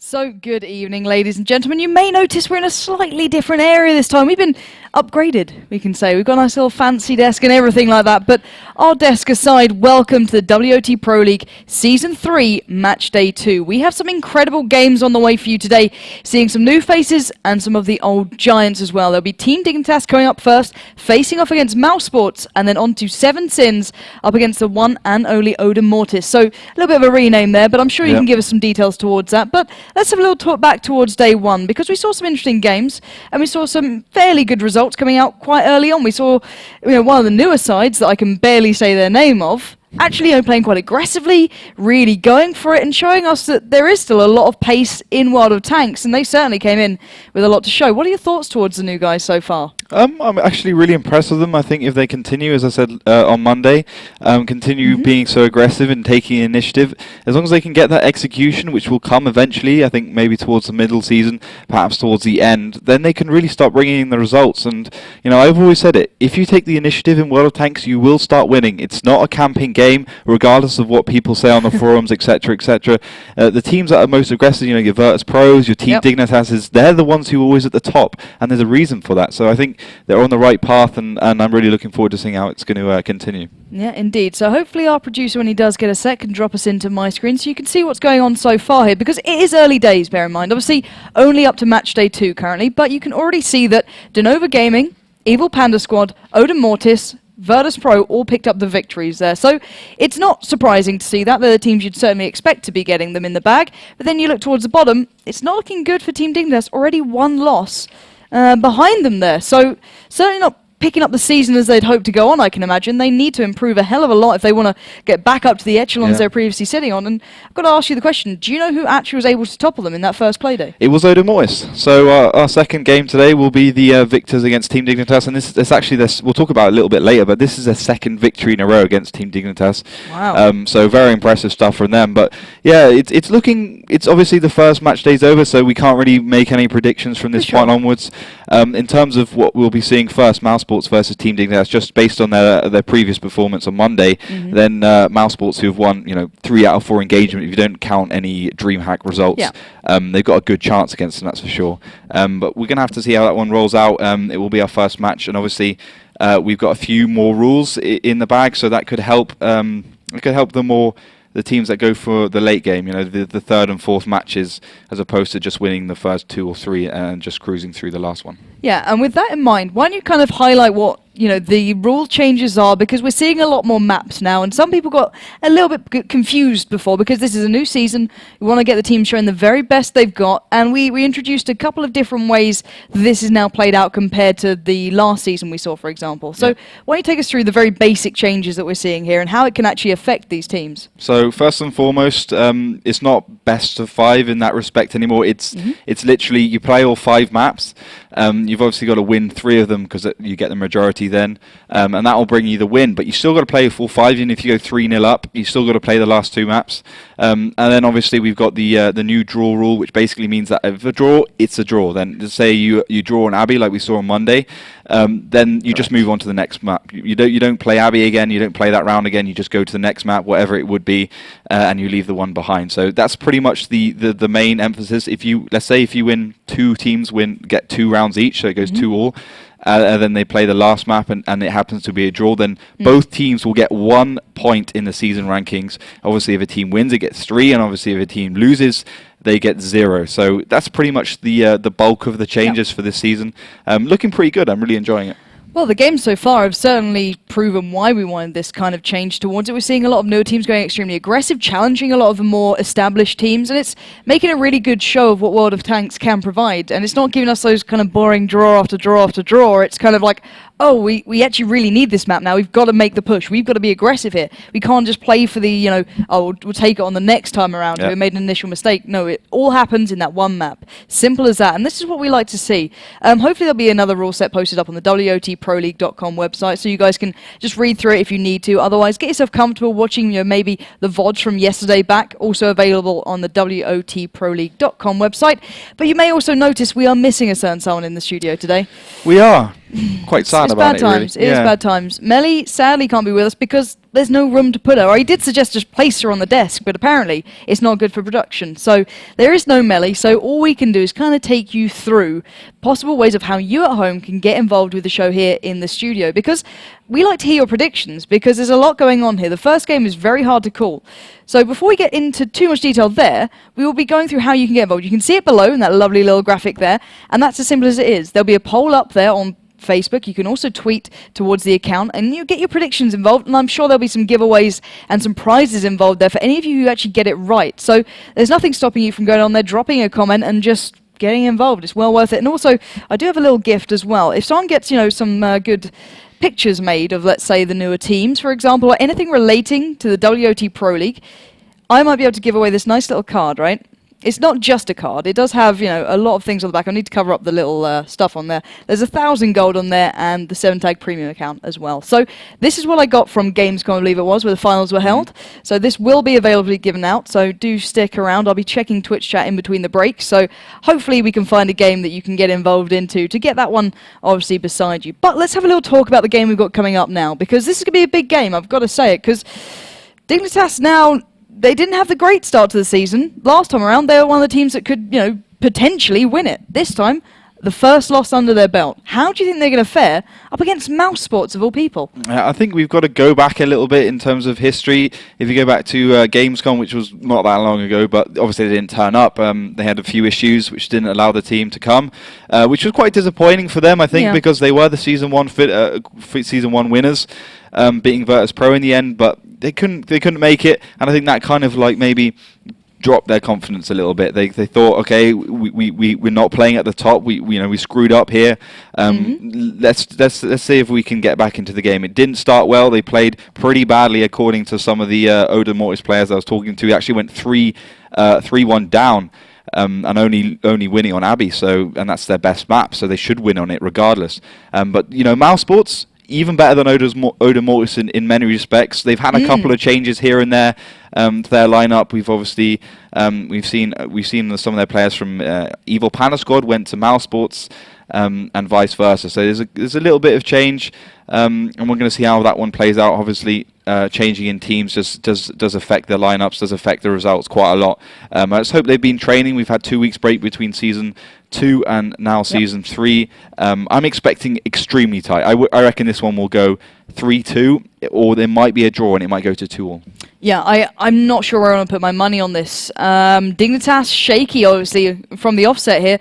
So good evening, ladies and gentlemen. You may notice we're in a slightly different area this time. We've been upgraded, we can say. We've got a nice little fancy desk and everything like that. But our desk aside, welcome to the WoT Pro League Season 3 Match Day 2. We have some incredible games on the way for you today, seeing some new faces and some of the old giants as well. There'll be Team Dignitas coming up first, facing off against Mousesports, and then on to Seven Sins up against the one and only Mortis. So a little bit of a rename there, but I'm sure you can give us some details towards that. But let's have a little talk back towards day one, because we saw some interesting games and we saw some fairly good results coming out quite early on. We saw one of the newer sides that I can barely say their name of actually playing quite aggressively, really going for it and showing us that there is still a lot of pace in World of Tanks, and they certainly came in with a lot to show. What are your thoughts towards the new guys so far? I'm actually really impressed with them. I think if they continue, as I said on Monday, continue being so aggressive and taking initiative, as long as they can get that execution, which will come eventually, I think maybe towards the middle season, perhaps towards the end, then they can really start bringing in the results. And, I've always said it, if you take the initiative in World of Tanks, you will start winning. It's not a camping game, regardless of what people say on the forums, etc., etc. The teams that are most aggressive, your WoT Pros, your Team Dignitas, they're the ones who are always at the top, and there's a reason for that. So I think they're on the right path, and I'm really looking forward to seeing how it's going to continue. Yeah, indeed. So hopefully our producer, when he does get a sec, can drop us into my screen so you can see what's going on so far here, because it is early days, bear in mind. Obviously, only up to match day 2 currently, but you can already see that Denova Gaming, Evil Panda Squad, Mortis, WoT Pro all picked up the victories there. So it's not surprising to see that. They're the teams you'd certainly expect to be getting them in the bag. But then you look towards the bottom, it's not looking good for Team Dignitas. Already one loss behind them there. So certainly not picking up the season as they'd hoped to go on, I can imagine. They need to improve a hell of a lot if they want to get back up to the echelons they were previously sitting on. And I've got to ask you the question, do you know who actually was able to topple them in that first play day? It was Mortis. So our second game today will be the victors against Team Dignitas, and this actually, we'll talk about it a little bit later, but this is their second victory in a row against Team Dignitas. Wow. So very impressive stuff from them. But yeah, it's obviously the first match day's over, so we can't really make any predictions from this point onwards. In terms of what we'll be seeing first, Mousesports versus Team Dignitas, just based on their previous performance on Monday, then Mousesports, who have won 3 out of 4 engagement, if you don't count any DreamHack results, they've got a good chance against them, that's for sure. But we're going to have to see how that one rolls out. It will be our first match, and obviously we've got a few more rules in the bag, so that could help. It could help the teams that go for the late game, the third and fourth matches, as opposed to just winning the first 2 or 3 and just cruising through the last one. Yeah, and with that in mind, why don't you kind of highlight what the rule changes are, because we're seeing a lot more maps now, and some people got a little bit confused before, because this is a new season. We want to get the team showing the very best they've got, and we introduced a couple of different ways this is now played out compared to the last season we saw, for example. So why don't you take us through the very basic changes that we're seeing here and how it can actually affect these teams? So first and foremost, it's not best of 5 in that respect anymore. It's literally, you play all 5 maps. You've obviously got to win 3 of them because you get the majority then, and that will bring you the win. But you still got to play a full 5, even if you go 3-0 up. You still got to play the last 2 maps. And then obviously we've got the new draw rule, which basically means that if a draw, it's a draw. Then just say you draw an Abbey like we saw on Monday, then you just move on to the next map. You don't play Abbey again. You don't play that round again. You just go to the next map, whatever it would be, and you leave the one behind. So that's pretty much the main emphasis. Let's say if you win 2 teams, get 2 rounds each, so it goes 2-all. And then they play the last map, and it happens to be a draw, then both teams will get 1 point in the season rankings. Obviously, if a team wins, it gets 3, and obviously if a team loses, they get 0. So that's pretty much the bulk of the changes for this season. Looking pretty good. I'm really enjoying it. Well, the games so far have certainly proven why we wanted this kind of change towards it. We're seeing a lot of newer teams going extremely aggressive, challenging a lot of the more established teams, and it's making a really good show of what World of Tanks can provide. And it's not giving us those kind of boring draw after draw after draw. It's kind of like, oh, we actually really need this map now. We've got to make the push. We've got to be aggressive here. We can't just play for the, we'll take it on the next time around. We made an initial mistake. No, it all happens in that one map. Simple as that. And this is what we like to see. Hopefully there'll be another rule set posted up on the WoTProLeague.com website, so you guys can just read through it if you need to. Otherwise, get yourself comfortable watching maybe the VODs from yesterday back, also available on the WoTProLeague.com website. But you may also notice we are missing a certain someone in the studio today. We are. quite sad it's about bad it, times. really. It is bad times. Melly sadly can't be with us because there's no room to put her. I did suggest just place her on the desk, but apparently it's not good for production. So there is no Melly, so all we can do is kind of take you through possible ways of how you at home can get involved with the show here in the studio, because we like to hear your predictions, because there's a lot going on here. The first game is very hard to call. So before we get into too much detail there, we will be going through how you can get involved. You can see it below in that lovely little graphic there, and that's as simple as it is. There'll be a poll up there on Facebook. You can also tweet towards the account and you get your predictions involved, and I'm sure there'll be some giveaways and some prizes involved there for any of you who actually get it right. So there's nothing stopping you from going on there, dropping a comment and just getting involved. It's well worth it. And also, I do have a little gift as well. If someone gets, some good pictures made of, let's say, the newer teams, for example, or anything relating to the WoT Pro League, I might be able to give away this nice little card, right? It's not just a card. It does have, a lot of things on the back. I need to cover up the little stuff on there. There's 1,000 gold on there and the 7-tag premium account as well. So this is what I got from Gamescom, I believe it was, where the finals were held. So this will be available given out, so do stick around. I'll be checking Twitch chat in between the breaks, so hopefully we can find a game that you can get involved into to get that one obviously beside you. But let's have a little talk about the game we've got coming up now, because this is going to be a big game, I've got to say it, because Dignitas now, they didn't have the great start to the season. Last time around, they were one of the teams that could, potentially win it. This time, the first loss under their belt. How do you think they're going to fare up against Mousesports, of all people? I think we've got to go back a little bit in terms of history. If you go back to Gamescom, which was not that long ago, but obviously they didn't turn up. They had a few issues which didn't allow the team to come, which was quite disappointing for them, I think, because they were the season one winners, beating Virtus Pro in the end, but they couldn't make it, and I think that kind of maybe dropped their confidence a little bit. They thought, okay, we're not playing at the top. We screwed up here. Let's see if we can get back into the game. It didn't start well. They played pretty badly, according to some of the Oda Mortis players I was talking to. They actually went 3-1 down. And only winning on Abbey, and that's their best map, so they should win on it regardless. But Mousesports, even better than Oda Mortis in many respects. They've had a couple of changes here and there to their lineup. We've obviously we've seen some of their players from Evil Panda Squad went to Mousesports, and vice versa. So there's a little bit of change, and we're going to see how that one plays out. Obviously, changing in teams does affect their lineups, does affect the results quite a lot. Let's hope they've been training. We've had 2 weeks break between season 2 and now season 3. I'm expecting extremely tight. I reckon this one will go 3-2, or there might be a draw and it might go to 2-2. Yeah, I'm not sure where I want to put my money on this. Dignitas shaky, obviously, from the offset here.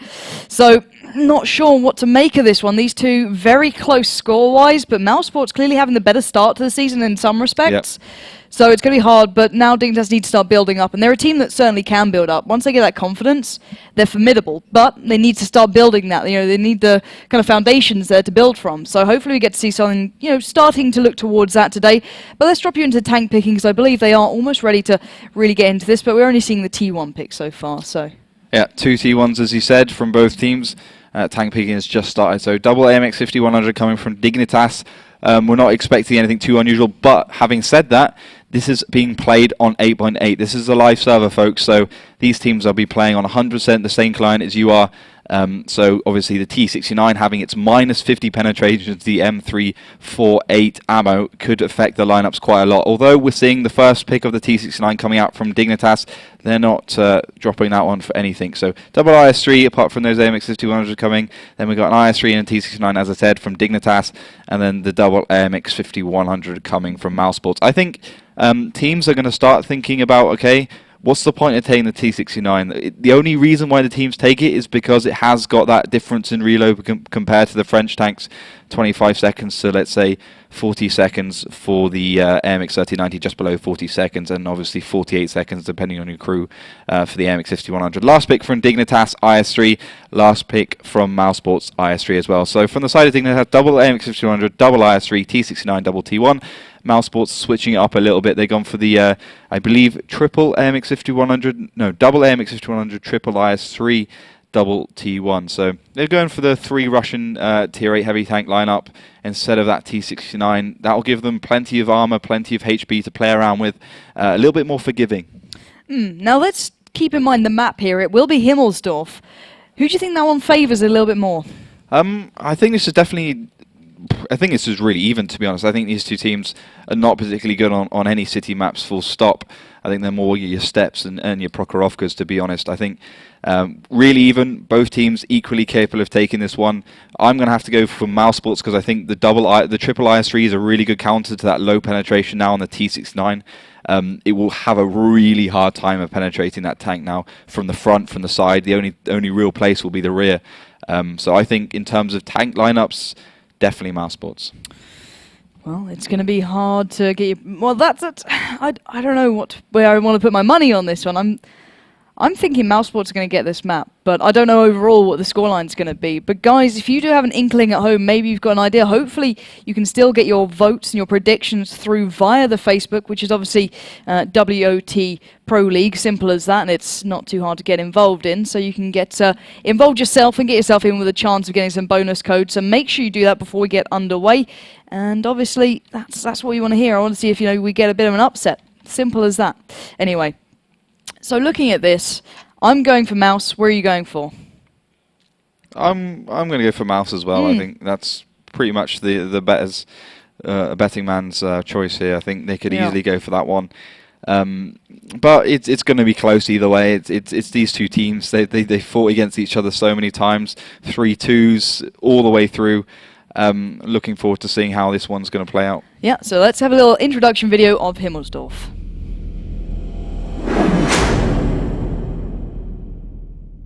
So not sure what to make of this one. These two very close score-wise, but Mousesports clearly having the better start to the season in some respects. Yep. So it's going to be hard, but now Dignitas need to start building up, and they're a team that certainly can build up. Once they get that confidence, they're formidable, but they need to start building that. They need the kind of foundations there to build from. So hopefully we get to see something, starting to look towards that today. But let's drop you into tank picking, because I believe they are almost ready to really get into this, but we're only seeing the T1 pick so far. So yeah, 2 T1s, as you said, from both teams. Tank picking has just started, so double AMX 5100 coming from Dignitas. We're not expecting anything too unusual, but having said that, this is being played on 8.8. This is a live server, folks, so these teams will be playing on 100% the same client as you are. So obviously the T69 having its -50 penetration to the M348 ammo could affect the lineups quite a lot. Although we're seeing the first pick of the T69 coming out from Dignitas, they're not dropping that one for anything. So double IS3 apart from those AMX 5100 coming. Then we've got an IS3 and a T69, as I said, from Dignitas, and then the double AMX 5100 coming from Mousesports. I think teams are going to start thinking about, okay, what's the point of taking the T69? The only reason why the teams take it is because it has got that difference in reload compared to the French tanks. 25 seconds to, let's say, 40 seconds for the AMX 3090, just below 40 seconds, and obviously 48 seconds depending on your crew for the AMX 5100. Last pick from Dignitas, IS3. Last pick from Mousesports, IS3 as well. So from the side of Dignitas, double AMX 5100, double IS3, T69, double T1. Mousesports switching it up a little bit. They've gone for the, I believe, triple AMX 5100, no, double AMX 5100, triple IS3, double T1. So they're going for the 3 Russian tier 8 heavy tank lineup instead of that T69. That will give them plenty of armor, plenty of HP to play around with, a little bit more forgiving. Now let's keep in mind the map here. It will be Himmelsdorf. Who do you think that one favours a little bit more? I think this is definitely I think this is really even, to be honest. I think these two teams are not particularly good on any city maps, full stop. I think they're more your steps and your Prokhorovkas, to be honest. I think really even, both teams equally capable of taking this one. I'm going to have to go for Mousesports because I think the triple IS3 is a really good counter to that low penetration now on the T69. It will have a really hard time of penetrating that tank now from the front, from the side. The only real place will be the rear. So I think in terms of tank lineups, definitely Mousesports. Well, it's going to be hard to get you. Well, that's it. I don't know where I want to put my money on this one. I'm thinking Mousesports are going to get this map, but I don't know overall what the scoreline's going to be. But guys, if you do have an inkling at home, maybe you've got an idea. Hopefully, you can still get your votes and your predictions through via the Facebook, which is obviously WoT Pro League. Simple as that, and it's not too hard to get involved in. So you can get involved yourself and get yourself in with a chance of getting some bonus codes. So make sure you do that before we get underway. And obviously, that's what you want to hear. I want to see if we get a bit of an upset. Simple as that. Anyway. So looking at this, I'm going for Mouse. Where are you going for? I'm going to go for Mouse as well. I think that's pretty much the betting man's choice here. I think they could easily go for that one. But it's going to be close either way. It's these two teams. They fought against each other so many times. 3-2s all the way through. Looking forward to seeing how this one's going to play out. Yeah, so let's have a little introduction video of Himmelsdorf.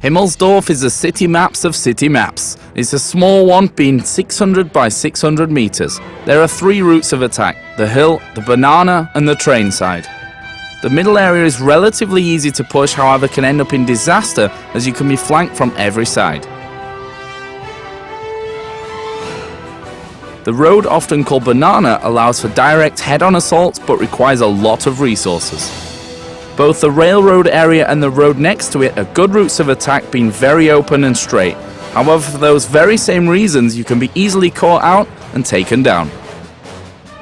Himmelsdorf is the city maps of city maps. It's a small one, being 600 by 600 meters. There are 3 routes of attack: the hill, the banana and the train side. The middle area is relatively easy to push, however can end up in disaster as you can be flanked from every side. The road, often called banana, allows for direct head-on assaults but requires a lot of resources. Both the railroad area and the road next to it are good routes of attack, being very open and straight. However, for those very same reasons, you can be easily caught out and taken down.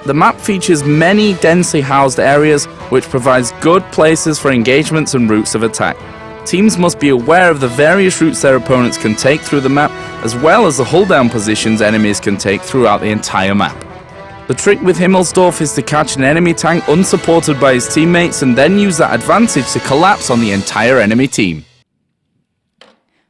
The map features many densely housed areas, which provides good places for engagements and routes of attack. Teams must be aware of the various routes their opponents can take through the map, as well as the hull-down positions enemies can take throughout the entire map. The trick with Himmelsdorf is to catch an enemy tank unsupported by his teammates and then use that advantage to collapse on the entire enemy team.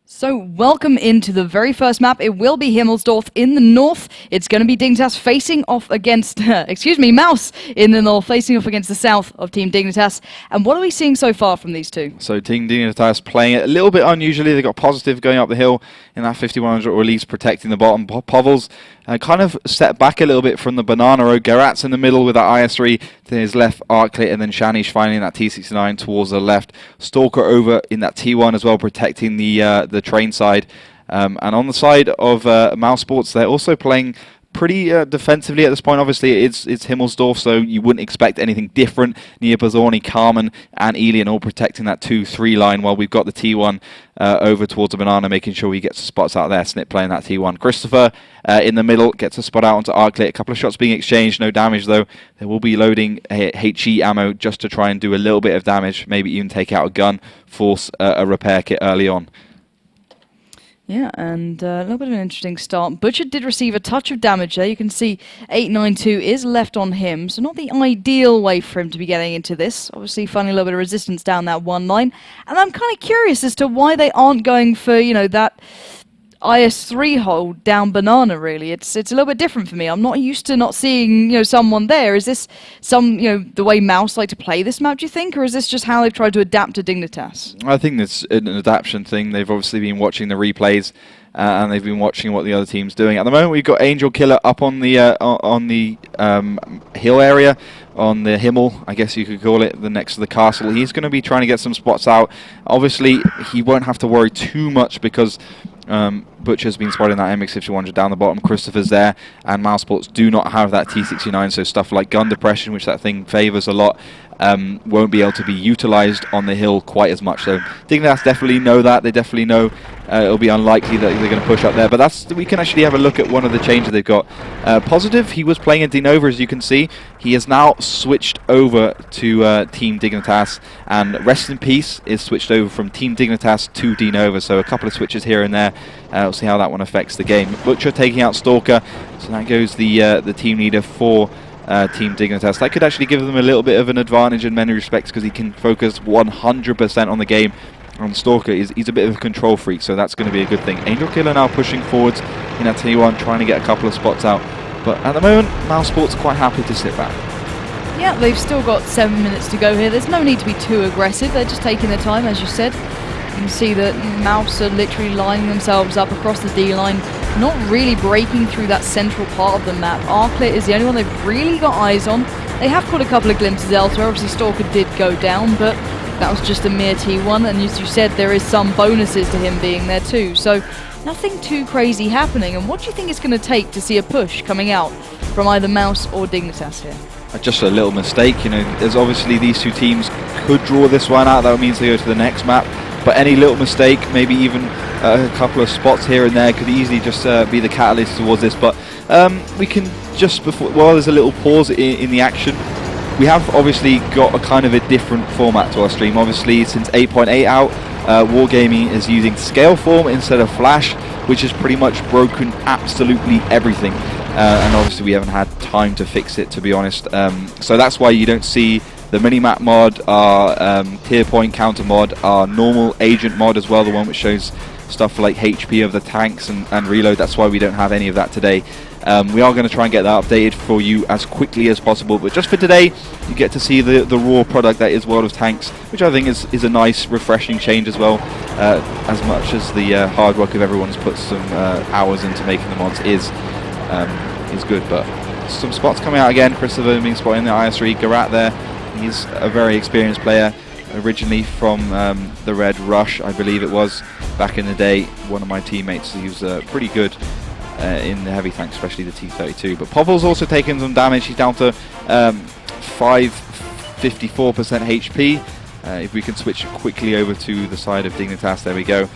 So welcome into the very first map. It will be Himmelsdorf in the north. It's going to be Dignitas facing off against, Mouse in the north, facing off against the south of Team Dignitas. And what are we seeing so far from these two? So Team Dignitas playing it a little bit unusually. They got Positive going up the hill in that 5100 release, protecting the bottom. Povels kind of set back a little bit from the banana road. Garat's in the middle with that IS3 to his left, Arclit, and then Shanish finding that T69 towards the left. Stalker over in that T1 as well, protecting the train side. And on the side of Mousesports, they're also playing pretty defensively at this point. Obviously, it's Himmelsdorf, so you wouldn't expect anything different. Nia Bazorni, Carmen, and Elian all protecting that 2-3 line, while we've got the T1 over towards the banana, making sure he gets spots out there. Snip playing that T1. Christopher in the middle gets a spot out onto Arclit. A couple of shots being exchanged, no damage though. They will be loading HE ammo just to try and do a little bit of damage, maybe even take out a gun, force a repair kit early on. Yeah, and a little bit of an interesting start. Butcher did receive a touch of damage there. You can see 892 is left on him, so not the ideal way for him to be getting into this. Obviously, finding a little bit of resistance down that one line. And I'm kind of curious as to why they aren't going for, that IS3 hole down banana, really. It's a little bit different for me. I'm not used to not seeing, someone there. Is this the way Mouse like to play this map, do you think? Or is this just how they've tried to adapt to Dignitas? I think it's an adaptation thing. They've obviously been watching the replays and they've been watching what the other team's doing. At the moment, we've got Angel Killer up on the hill area, on the Himmel, I guess you could call it, the next to the castle. He's going to be trying to get some spots out. Obviously, he won't have to worry too much because Butcher's been spotting that MX-5100 down the bottom. Christopher's there, and Mousesports do not have that T69, so stuff like gun depression, which that thing favours a lot, won't be able to be utilised on the hill quite as much. So Dignitas definitely know that. They definitely know it'll be unlikely that they're going to push up there. But we can actually have a look at one of the changes they've got. Positive, he was playing in Dinova, as you can see. He has now switched over to Team Dignitas, and Rest in Peace is switched over from Team Dignitas to Dinova. So a couple of switches here and there. We'll see how that one affects the game. Butcher taking out Stalker, so that goes the team leader for Team Dignitas. That could actually give them a little bit of an advantage in many respects, because he can focus 100% on the game. On Stalker, he's a bit of a control freak, so that's going to be a good thing. Angel Killer now pushing forwards in that T1, trying to get a couple of spots out. But at the moment, Mousesports quite happy to sit back. Yeah, they've still got 7 minutes to go here. There's no need to be too aggressive. They're just taking their time, as you said. You can see that Mouse are literally lining themselves up across the D-line, not really breaking through that central part of the map. Arclit is the only one they've really got eyes on. They have caught a couple of glimpses elsewhere. Obviously, Stalker did go down, but that was just a mere T1, and as you said, there is some bonuses to him being there too. So nothing too crazy happening. And what do you think it's going to take to see a push coming out from either Mouse or Dignitas here? Just a little mistake, there's obviously these two teams could draw this one out. That means they go to the next map. But any little mistake, maybe even a couple of spots here and there, could easily just be the catalyst towards this. But we can just while there's a little pause in the action, we have obviously got a kind of a different format to our stream. Obviously, since 8.8 out, Wargaming is using scale form instead of flash, which has pretty much broken absolutely everything. And obviously we haven't had time to fix it, to be honest. So that's why you don't see the minimap mod, our tier point counter mod, our normal agent mod as well, the one which shows stuff like HP of the tanks and reload. That's why we don't have any of that today. We are going to try and get that updated for you as quickly as possible, but just for today you get to see the raw product that is World of Tanks, which I think is a nice refreshing change as well, as much as the hard work of everyone's put some hours into making the mods is good. But some spots coming out again. Christopher being spotted in the IS3, Garat there, he's a very experienced player, originally from the Red Rush, I believe it was, back in the day. One of my teammates, he was pretty good in the heavy tank, especially the T32. But Povel's also taken some damage. He's down to 554% HP. If we can switch quickly over to the side of Dignitas, there we go.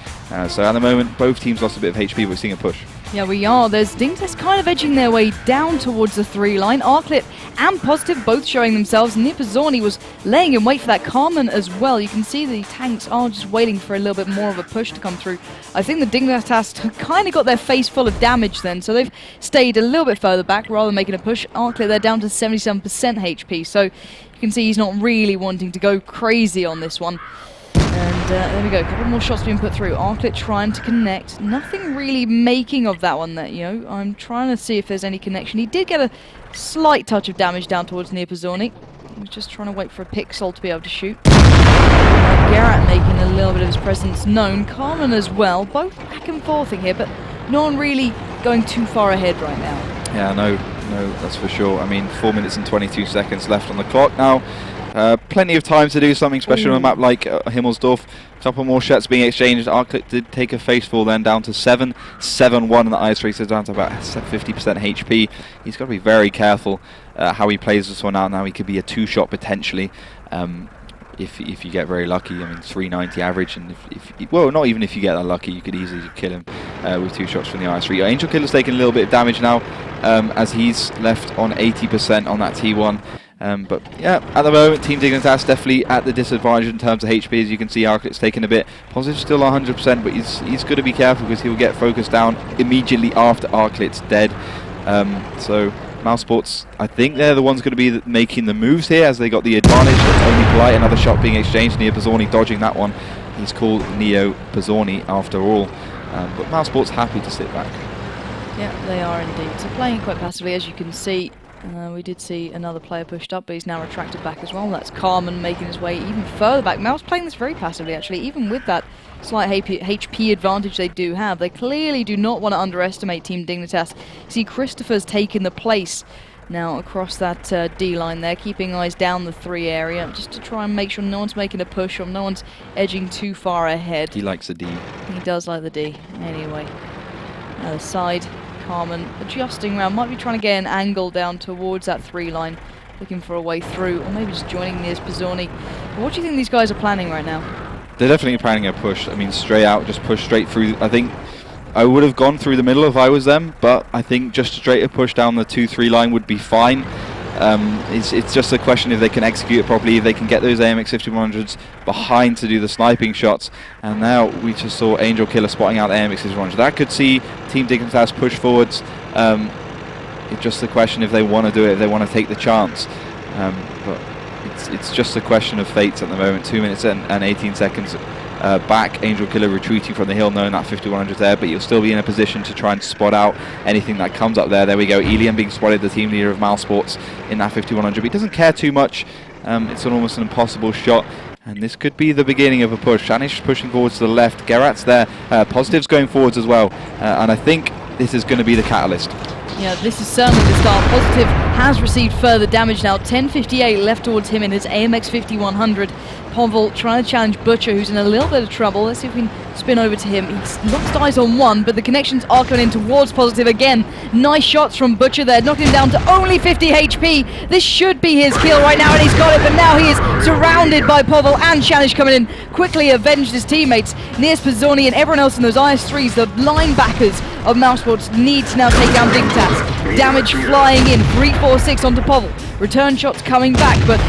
So at the moment, both teams lost a bit of HP, but we're seeing a push. Yeah, we are. There's Dignitas kind of edging their way down towards the 3 line. Arclit and Positive both showing themselves. Nipazorni was laying in wait for that Carmen as well. You can see the tanks are just waiting for a little bit more of a push to come through. I think the Dignitas kind of got their face full of damage then, so they've stayed a little bit further back rather than making a push. Arclit, they're down to 77% HP, so you can see he's not really wanting to go crazy on this one. And there we go, a couple more shots being put through. Arclit trying to connect. Nothing really making of that one. I'm trying to see if there's any connection. He did get a slight touch of damage down towards Nipazorni. He was just trying to wait for a pixel to be able to shoot. Garrett making a little bit of his presence known. Carmen as well. Both back and forthing here, but no one really going too far ahead right now. Yeah, no, that's for sure. I mean, 4 minutes and 22 seconds left on the clock now. Plenty of time to do something special on a map like Himmelsdorf. A couple more shots being exchanged. Arclit did take a face fall then, down to 7-7-1 in the ice race, so down to about 50% HP. He's got to be very careful how he plays this one out now. He could be a 2-shot potentially. If you get very lucky. I mean, 390 average, and well, not even if you get that lucky, you could easily kill him with 2 shots from the IS3. Angel Killer's taking a little bit of damage now, as he's left on 80% on that T1. But yeah, at the moment, Team Dignitas definitely at the disadvantage in terms of HP. As you can see, Arclit's taking a bit. Positive still 100%, but he's got to be careful because he'll get focused down immediately after Arclit's dead. So Mousesports, I think they're the ones going to be making the moves here, as they got the advantage. It's only polite. Another shot being exchanged. Neo Pizzorni dodging that one. He's called Neo Pizzorni after all. But Mousesports happy to sit back. Yeah, they are indeed. So playing quite passively, as you can see. We did see another player pushed up, but he's now retracted back as well. That's Carmen making his way even further back. Mouse playing this very passively, actually, even with that slight HP advantage they do have. They clearly do not want to underestimate Team Dignitas. See, Christopher's taken the place now across that D-line there, keeping eyes down the 3 area, just to try and make sure no one's making a push or no one's edging too far ahead. He likes the D. He does like the D. Anyway, other side. Carmen adjusting around, might be trying to get an angle down towards that 3 line, looking for a way through, or maybe just joining Niers Pizzorni. What do you think these guys are planning right now? They're definitely planning a push. I mean, straight out, just push straight through. I think I would have gone through the middle if I was them, but I think just straight a push down the 2-3 line would be fine. It's just a question if they can execute it properly, if they can get those AMX 5100s behind to do the sniping shots. And now we just saw Angel Killer spotting out the AMX 5100. That could see Team Dignitas push forwards. It's just a question if they want to do it, if they want to take the chance. But it's just a question of fates at the moment. 2 minutes and 18 seconds back. Angel Killer retreating from the hill, knowing that 5100's there, but you'll still be in a position to try and spot out anything that comes up there. There we go. Elian being spotted, the team leader of Mousesports, in that 5100. But he doesn't care too much. It's almost an impossible shot. And this could be the beginning of a push. Shanish pushing forwards to the left. Gerrat's there. Positive's going forwards as well. And I think this is going to be the catalyst. Yeah, this is certainly the start. Positive has received further damage now. 1058 left towards him in his AMX 5100. Ponville trying to challenge Butcher, who's in a little bit of trouble. Let's see if we can spin over to him. He's lost eyes on one, but the connections are coming in towards Positive again. Nice shots from Butcher there, knocking him down to only 50 HP. This should be his kill right now, and he's got it, but now he is surrounded by Ponville and Shanish coming in. Quickly avenged his teammates. Niers Pizzorni and everyone else in those IS-3s, the linebackers of Mousesports, need to now take down Dignitas. Damage flying in, 3-4-6 onto Ponville. Return shots coming back, but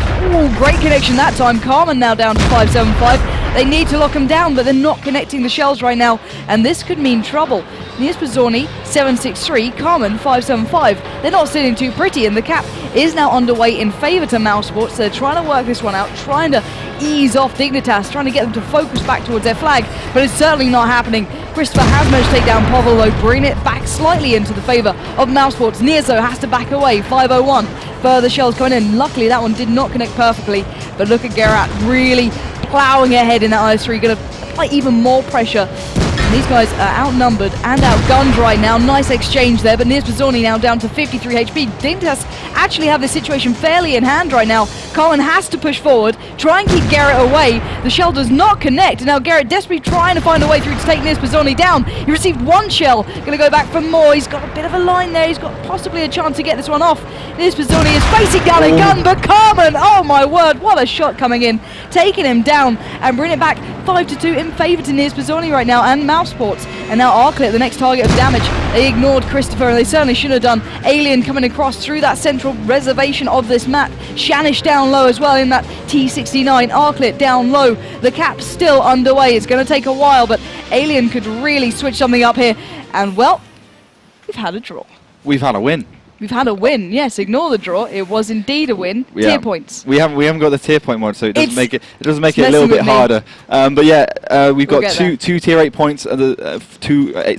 great connection that time. Carmen now down to 575. They need to lock him down, but they're not connecting the shells right now, and this could mean trouble. Niers Pizzorni 763, Carmen 575. They're not sitting too pretty, and the cap is now underway in favour to Mousesports. They're trying to work this one out, trying to ease off Dignitas, trying to get them to focus back towards their flag, but it's certainly not happening. Christopher has managed to take down Pavel, though, bringing it back slightly into the favour of Mousesports. Niers, though, has to back away, 501. Further shells coming in. Luckily, that one did not connect perfectly, but look at Gerrat really ploughing ahead in that IS-3, going to apply even more pressure. These guys are outnumbered and outgunned right now. Nice exchange there, but Niers Pizzorni now down to 53 HP. Dignitas actually have this situation fairly in hand right now. Colin has to push forward, try and keep Gerrat away. The shell does not connect, and now Gerrat desperately trying to find a way through to take Niers Pizzorni down. He received one shell, going to go back for more. He's got a bit of a line there. He's got possibly a chance to get this one off. Niers Pizzorni is facing down a gun, but Carmen, oh my word, what a shot coming in, taking him down and bringing it back 5-2 in favour to Niers Pizzorni right now, and Mousesports. And now Arclit, the next target of damage. They ignored Christopher, and they certainly should have done. Alien coming across through that central reservation of this map. Shanish down low as well in that T69. Arclit down low. The cap's still underway. It's going to take a while, but Alien could really switch something up here. And, well, we've had a draw. We've had a win. We've had a win, yes. Ignore the draw. It was indeed a win. Yeah. Tier points. We haven't got the tier point mod, so it doesn't make it a little messing bit with me. harder. But yeah, we've got We'll two tier 8 points, and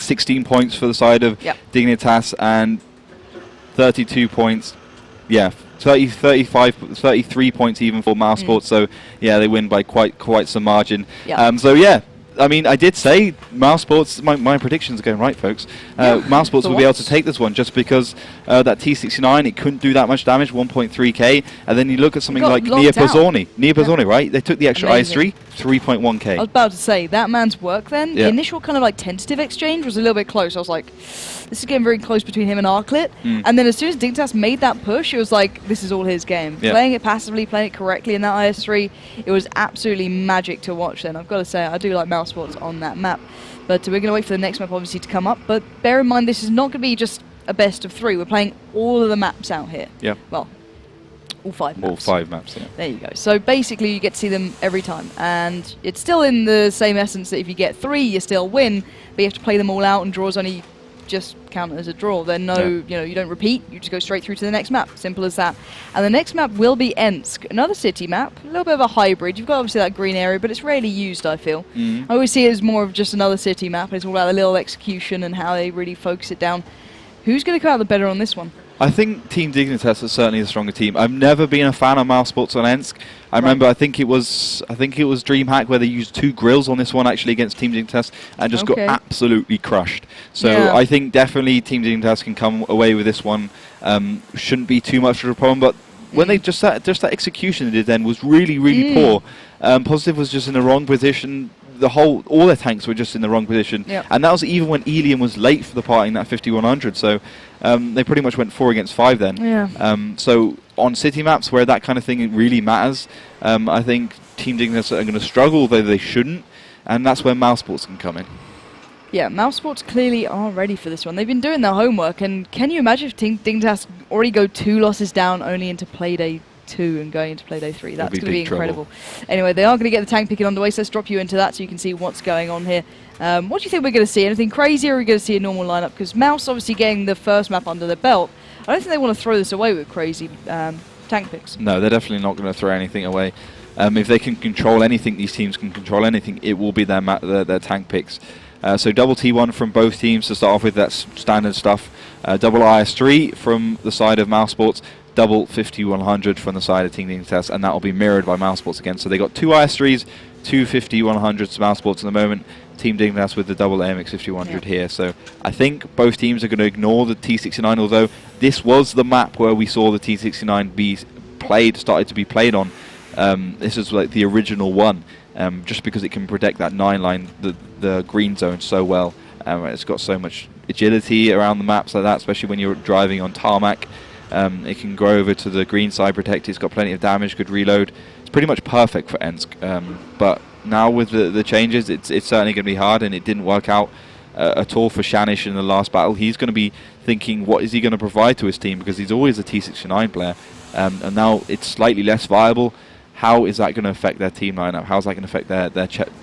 16 points for the side of Dignitas, and 32 points. Yeah, 33 points even for Mousesports. So yeah, they win by quite some margin. So yeah. I mean, I did say Mousesports, my predictions are going right, folks. Mousesports will be able to take this one just because that T69, it couldn't do that much damage, 1.3k. And then you look at something like Niers Pizzorni, right? They took the extra IS-3, 3.1k. I was about to say, that man's work then, the initial kind of like tentative exchange was a little bit close. I was like, this is getting very close between him and Arclit. And then as soon as Dignitas made that push, it was like, this is all his game. Playing it passively, playing it correctly in that IS-3, it was absolutely magic to watch then. I've got to say, I do like Mousesports on that map. But we're going to wait for the next map, obviously, to come up. But bear in mind, this is not going to be just a best of 3. We're playing all of the maps out here. Yeah. Well, all 5 maps. All 5 maps, yeah. There you go. So basically, you get to see them every time. And it's still in the same essence that if you get 3, you still win. But you have to play them all out, and draws only just count as a draw. Then you don't repeat, you just go straight through to the next map. Simple as that. And the next map will be Ensk, another city map, a little bit of a hybrid. You've got obviously that green area, but it's rarely used, I feel. I always see it as more of just another city map. It's all about the little execution and how they really focus it down. Who's going to come out the better on this one? I think Team Dignitas is certainly the stronger team. I've never been a fan of Mousesports on Ensk. I remember, I think it was DreamHack where they used 2 grills on this one actually against Team Dignitas and just got absolutely crushed. So I think definitely Team Dignitas can come away with this one. Shouldn't be too much of a problem, but when they just that execution they did then was really poor. Positive was just in the wrong position. All their tanks were just in the wrong position, and that was even when Elian was late for the party in that 5100. So they pretty much went 4 against 5 then. So on city maps where that kind of thing really matters, I think Team Dignitas are going to struggle, though they shouldn't, and that's where Mousesports can come in. Yeah, Mousesports clearly are ready for this one. They've been doing their homework, and can you imagine if Team Dignitas already go 2 losses down only into Playday 2 and going into Playday 3? That's going to be incredible. Anyway, they are going to get the tank picking underway, so let's drop you into that so you can see what's going on here. What do you think we're going to see? Anything crazy, or are we going to see a normal lineup? Because Mouse obviously getting the first map under their belt, I don't think they want to throw this away with crazy tank picks. No, they're definitely not going to throw anything away. If they can control anything, these teams can control anything, it will be their tank picks. So double T1 from both teams to start off with, that's standard stuff. Double IS3 from the side of Mousesports, double 5100 from the side of Team Dignitas, and that will be mirrored by Mousesports again. So they got 2 IS3s, 2 5100s Mousesports at the moment. Team Dignitas with the double AMX 5100 here. So I think both teams are going to ignore the T69, although this was the map where we saw the T69 started to be played on. This is like the original one. Just because it can protect that 9 line, the green zone so well. It's got so much agility around the maps like that, especially when you're driving on tarmac. It can go over to the green side, protect it. It's got plenty of damage, good reload. It's pretty much perfect for Ensk. But now with the changes, it's certainly going to be hard, and it didn't work out at all for Shanish in the last battle. He's going to be thinking, what is he going to provide to his team, because he's always a T69 player. And now it's slightly less viable. How is that going to affect their team lineup? How is that going to affect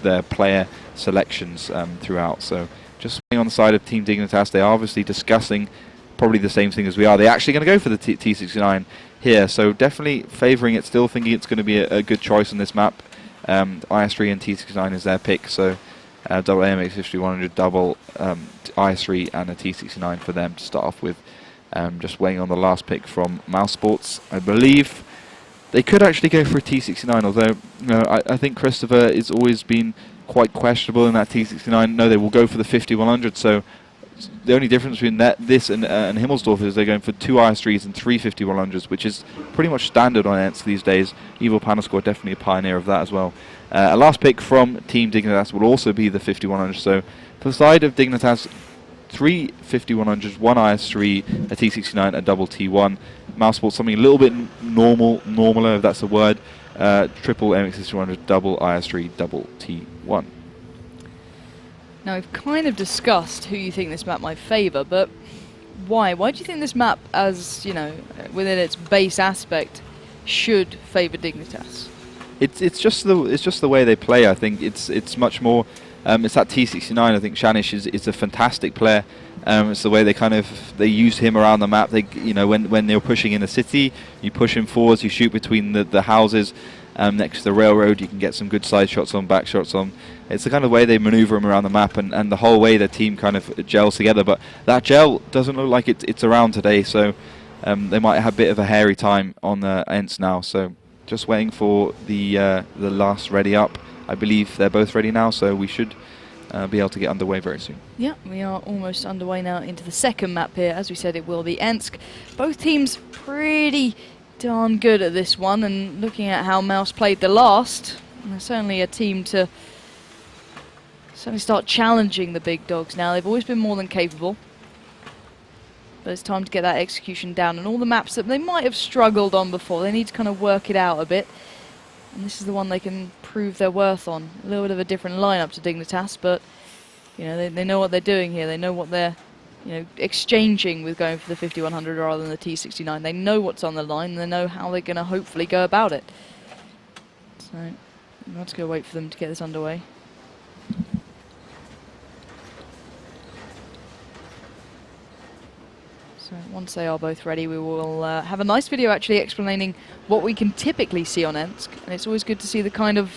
their player selections throughout? So just on the side of Team Dignitas, they are obviously discussing probably the same thing as we are. They're actually going to go for the T69 here, so definitely favouring it, still thinking it's going to be a good choice on this map. IS3 and T69 is their pick, so double AMX 5100, double IS3 and a T69 for them to start off with. Just waiting on the last pick from Mousesports, I believe. They could actually go for a T69, although I think Christopher has always been quite questionable in that T69. No, they will go for the 5100. So the only difference between this and Himmelsdorf is they're going for 2 IS3s and 3 5100s, which is pretty much standard on Ensk these days. Evil Panoscore definitely a pioneer of that as well. A last pick from Team Dignitas will also be the 5100. So for the side of Dignitas, 3 5100s, 1 IS3, a T69, a double T1. Mousesports something a little bit normaler, if that's a word. Triple MX 5100, double IS3, double T1. Now we've kind of discussed who you think this map might favour, but why? Why do you think this map, as within its base aspect, should favour Dignitas? It's just the way they play. I think it's much more. It's that T69. I think Shanish is a fantastic player. It's the way they use him around the map. They, when they're pushing in the city, you push him forwards, you shoot between the houses next to the railroad. You can get some good side shots on, back shots on. It's the kind of way they maneuver him around the map, and the whole way the team kind of gels together. But that gel doesn't look like it's around today, so they might have a bit of a hairy time on the Ensk now. So just waiting for the last ready up. I believe they're both ready now, so we should be able to get underway very soon. Yeah, we are almost underway now into the second map here. As we said, it will be Ensk. Both teams pretty darn good at this one, and looking at how Mouse played the last, they're certainly a team to start challenging the big dogs now. They've always been more than capable, but it's time to get that execution down, and all the maps that they might have struggled on before, they need to kind of work it out a bit. And this is the one they can prove their worth on. A little bit of a different lineup to Dignitas, but they know what they're doing here. They know what they're exchanging with going for the 5100 rather than the T69. They know what's on the line, and they know how they're going to hopefully go about it. So let's go wait for them to get this underway. So once they are both ready, we will have a nice video actually explaining what we can typically see on Ensk. And it's always good to see the kind of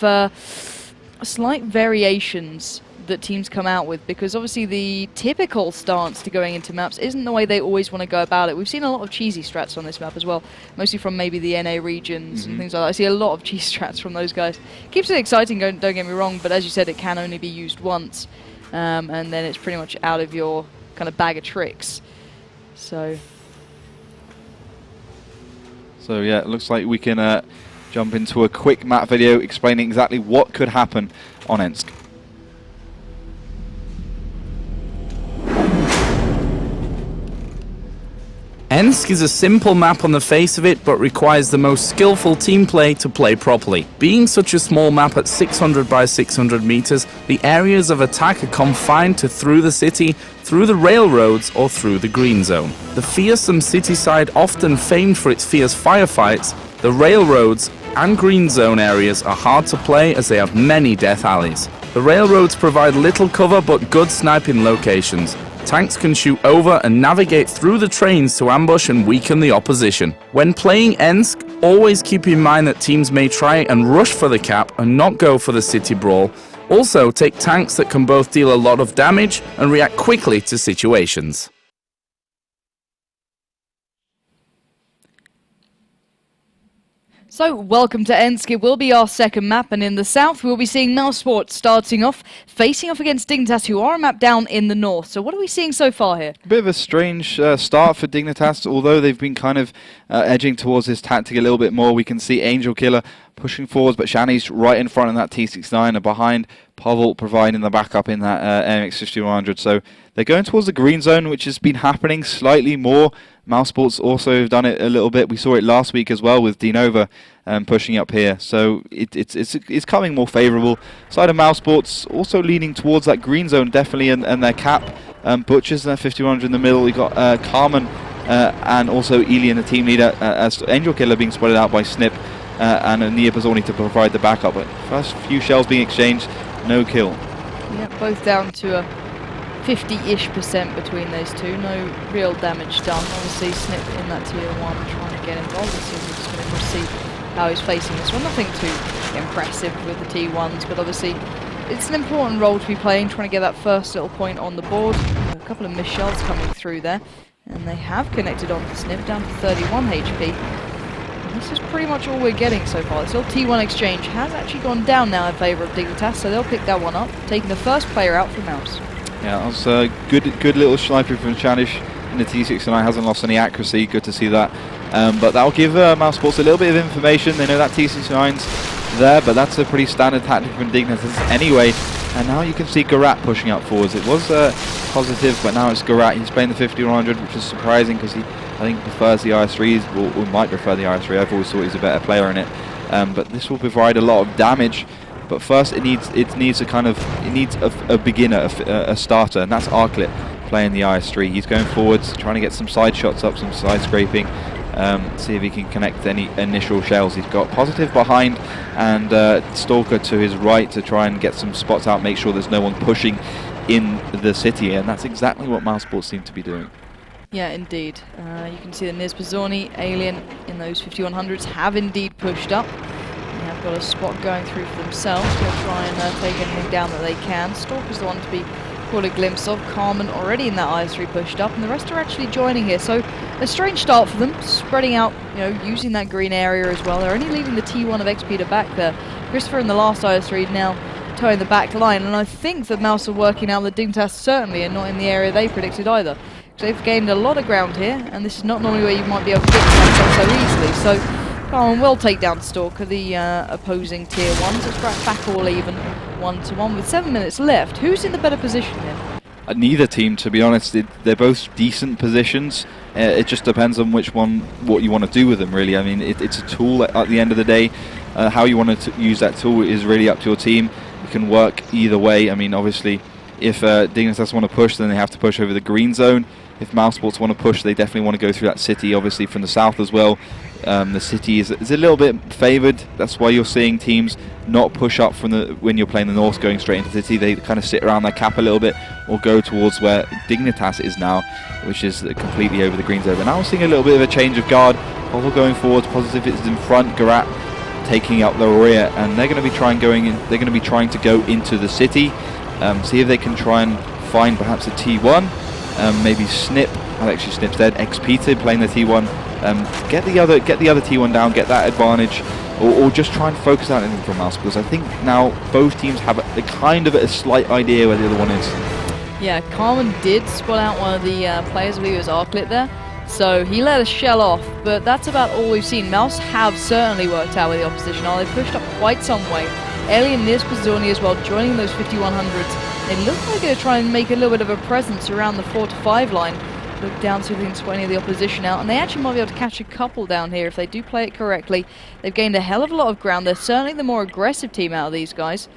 slight variations that teams come out with, because obviously the typical stance to going into maps isn't the way they always want to go about it. We've seen a lot of cheesy strats on this map as well, mostly from maybe the NA regions and things like that. I see a lot of cheese strats from those guys. Keeps it exciting, don't get me wrong, but as you said, it can only be used once, and then it's pretty much out of your kind of bag of tricks. So yeah, it looks like we can jump into a quick map video explaining exactly what could happen on Ensk. Ensk is a simple map on the face of it, but requires the most skillful team play to play properly. Being such a small map at 600 by 600 meters, the areas of attack are confined to through the city, through the railroads, or through the green zone. The fearsome city side, often famed for its fierce firefights, the railroads and green zone areas are hard to play as they have many death alleys. The railroads provide little cover but good sniping locations. Tanks can shoot over and navigate through the trains to ambush and weaken the opposition. When playing Ensk, always keep in mind that teams may try and rush for the cap and not go for the city brawl. Also, take tanks that can both deal a lot of damage and react quickly to situations. So, welcome to Ensk. It will be our second map, and in the south we'll be seeing Mousesports starting off, facing off against Dignitas, who are a map down in the north. So what are we seeing so far here? A bit of a strange start for Dignitas, although they've been kind of edging towards this tactic a little bit more. We can see Angel Killer pushing forwards, but Shani's right in front of that T69 and behind Pavel providing the backup in that MX-5100. So they're going towards the green zone, which has been happening slightly more. Mousesports also have done it a little bit. We saw it last week as well with Dinova pushing up here. So it's coming more favourable. Side of Mousesports also leaning towards that green zone definitely, and their cap. Butchers and their 5100 in the middle. We've got Carmen and also Elian, the team leader, as Angel Killer being spotted out by Snip and Nia Bazzoni to provide the backup. But first few shells being exchanged, no kill. Yeah, both down to a 50-ish% between those two. No real damage done. Obviously, Snip in that tier 1 trying to get involved. So we're just going to see how he's facing this one. Nothing too impressive with the T1s, but obviously it's an important role to be playing, trying to get that first little point on the board. A couple of missed shells coming through there, and they have connected on to Snip, down to 31 HP. And this is pretty much all we're getting so far. This little T1 exchange has actually gone down now in favour of Dignitas, so they'll pick that one up, taking the first player out for Mouse. Yeah, that was a good little sniping from Chanish in the T69. Hasn't lost any accuracy. Good to see that. But that'll give Mousesports a little bit of information. They know that T69's there, but that's a pretty standard tactic from Dignitas anyway. And now you can see Garat pushing up forwards. It was positive, but now it's Garat. He's playing the 5100, which is surprising because he, I think, prefers the IS3, or might prefer the IS3. I've always thought he's a better player in it. But this will provide a lot of damage. But first, it needs a beginner, a starter, and that's Arclit playing the IS3. He's going forwards, trying to get some side shots up, some side scraping, see if he can connect any initial shells. He's got positive behind and Stalker to his right to try and get some spots out, make sure there's no one pushing in the city, and that's exactly what Mousesports seem to be doing. Yeah, indeed. You can see that Nia Bazzoni, Alien in those 5100s have indeed pushed up. They have got a spot going through for themselves. They'll try and take anything down that they can. Stalker's the one to be caught a glimpse of. Carmen already in that IS3 pushed up, and the rest are actually joining here. So a strange start for them, spreading out, using that green area as well. They're only leaving the T1 of XP to back there. Christopher in the last IS3 now towing the back line, and I think that Mouse are working out that Dignitas certainly are not in the area they predicted either. So they've gained a lot of ground here, and this is not normally where you might be able to get yourself so easily. So Carmen will take down Stalker, the opposing tier 1s. It's right back all even, 1-1 with 7 minutes left. Who's in the better position here? Neither team, to be honest. They're both decent positions. It just depends on what you want to do with them, really. I mean, it's a tool at the end of the day. How you want to use that tool is really up to your team. It can work either way. I mean, obviously, if Dignitas want to push, then they have to push over the green zone. If Mousesports want to push, they definitely want to go through that city, obviously from the south as well. The city is a little bit favoured. That's why you're seeing teams not push up when you're playing the north, going straight into the city. They kind of sit around their cap a little bit or go towards where Dignitas is now, which is completely over the green zone. But now we're seeing a little bit of a change of guard. Pavel going forwards, Positive is in front, Garat taking up the rear, and they're going to be trying to go into the city, see if they can try and find perhaps a T1. Maybe Snip, actually Snip's dead, XP playing the T1, get the other T1 down, get that advantage, or just try and focus out anything from Mouse, because I think now both teams have a slight idea where the other one is. Yeah, Carmen did spot out one of the players, I believe it was Arclit there, so he let a shell off, but that's about all we've seen. Mouse have certainly worked out with the opposition. They've pushed up quite some way. Alien, Nia Bazzoni as well, joining those 5100s. They look like they're trying to make a little bit of a presence around the 4 to 5 line. Look down, see if they can sweat any of the opposition out. And they actually might be able to catch a couple down here if they do play it correctly. They've gained a hell of a lot of ground. They're certainly the more aggressive team out of these guys.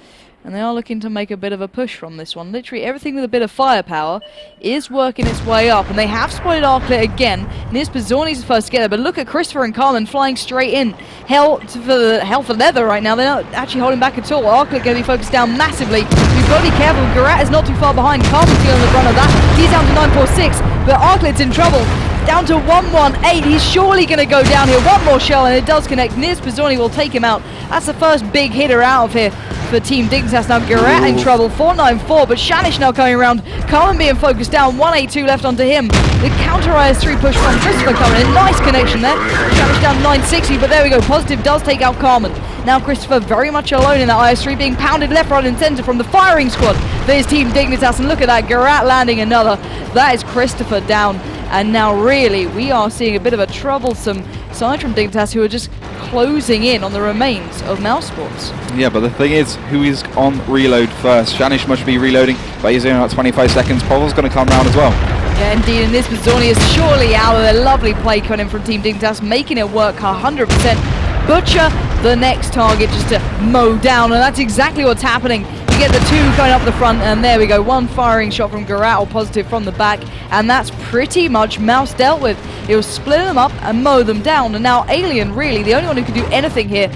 And they are looking to make a bit of a push from this one. Literally everything with a bit of firepower is working its way up. And they have spotted Arclit again. Niz Pizzorni's the first to get there. But look at Christopher and Carmen flying straight in. Hell for leather right now. They're not actually holding back at all. Arclit going to be focused down massively. We've got to be careful. Garat is not too far behind. Carmen's feeling the brunt of that. He's down to 946. But Arclit's in trouble. Down to 118. He's surely going to go down here. One more shell and it does connect. Niz Pizzorni will take him out. That's the first big hitter out of here for Team Dignitas. Now Garat in trouble, 494, but Shanish now coming around. Carmen being focused down, 182 left onto him. The counter IS3 push from Christopher coming in. Nice connection there. Shanish down 960, but there we go. Positive does take out Carmen. Now Christopher very much alone in that IS3, being pounded left, right and centre from the firing squad for his Team Dignitas. And look at that, Garat landing another. That is Christopher down. And now really, we are seeing a bit of a troublesome side from Dignitas, who are just closing in on the remains of Mousesports. Yeah, but the thing is, who is on reload first? Shanish must be reloading, but he's only about 25 seconds. Povel's going to come round as well. Yeah, indeed, and this Pizzorni is surely out of their lovely play coming in from Team Dignitas, making it work 100%. Butcher, the next target, just to mow down, and that's exactly what's happening. You get the two going up the front, and there we go. One firing shot from Garat, or positive from the back, and that's pretty much Mouse dealt with. He'll split them up and mow them down, and now Alien, really, the only one who can do anything here.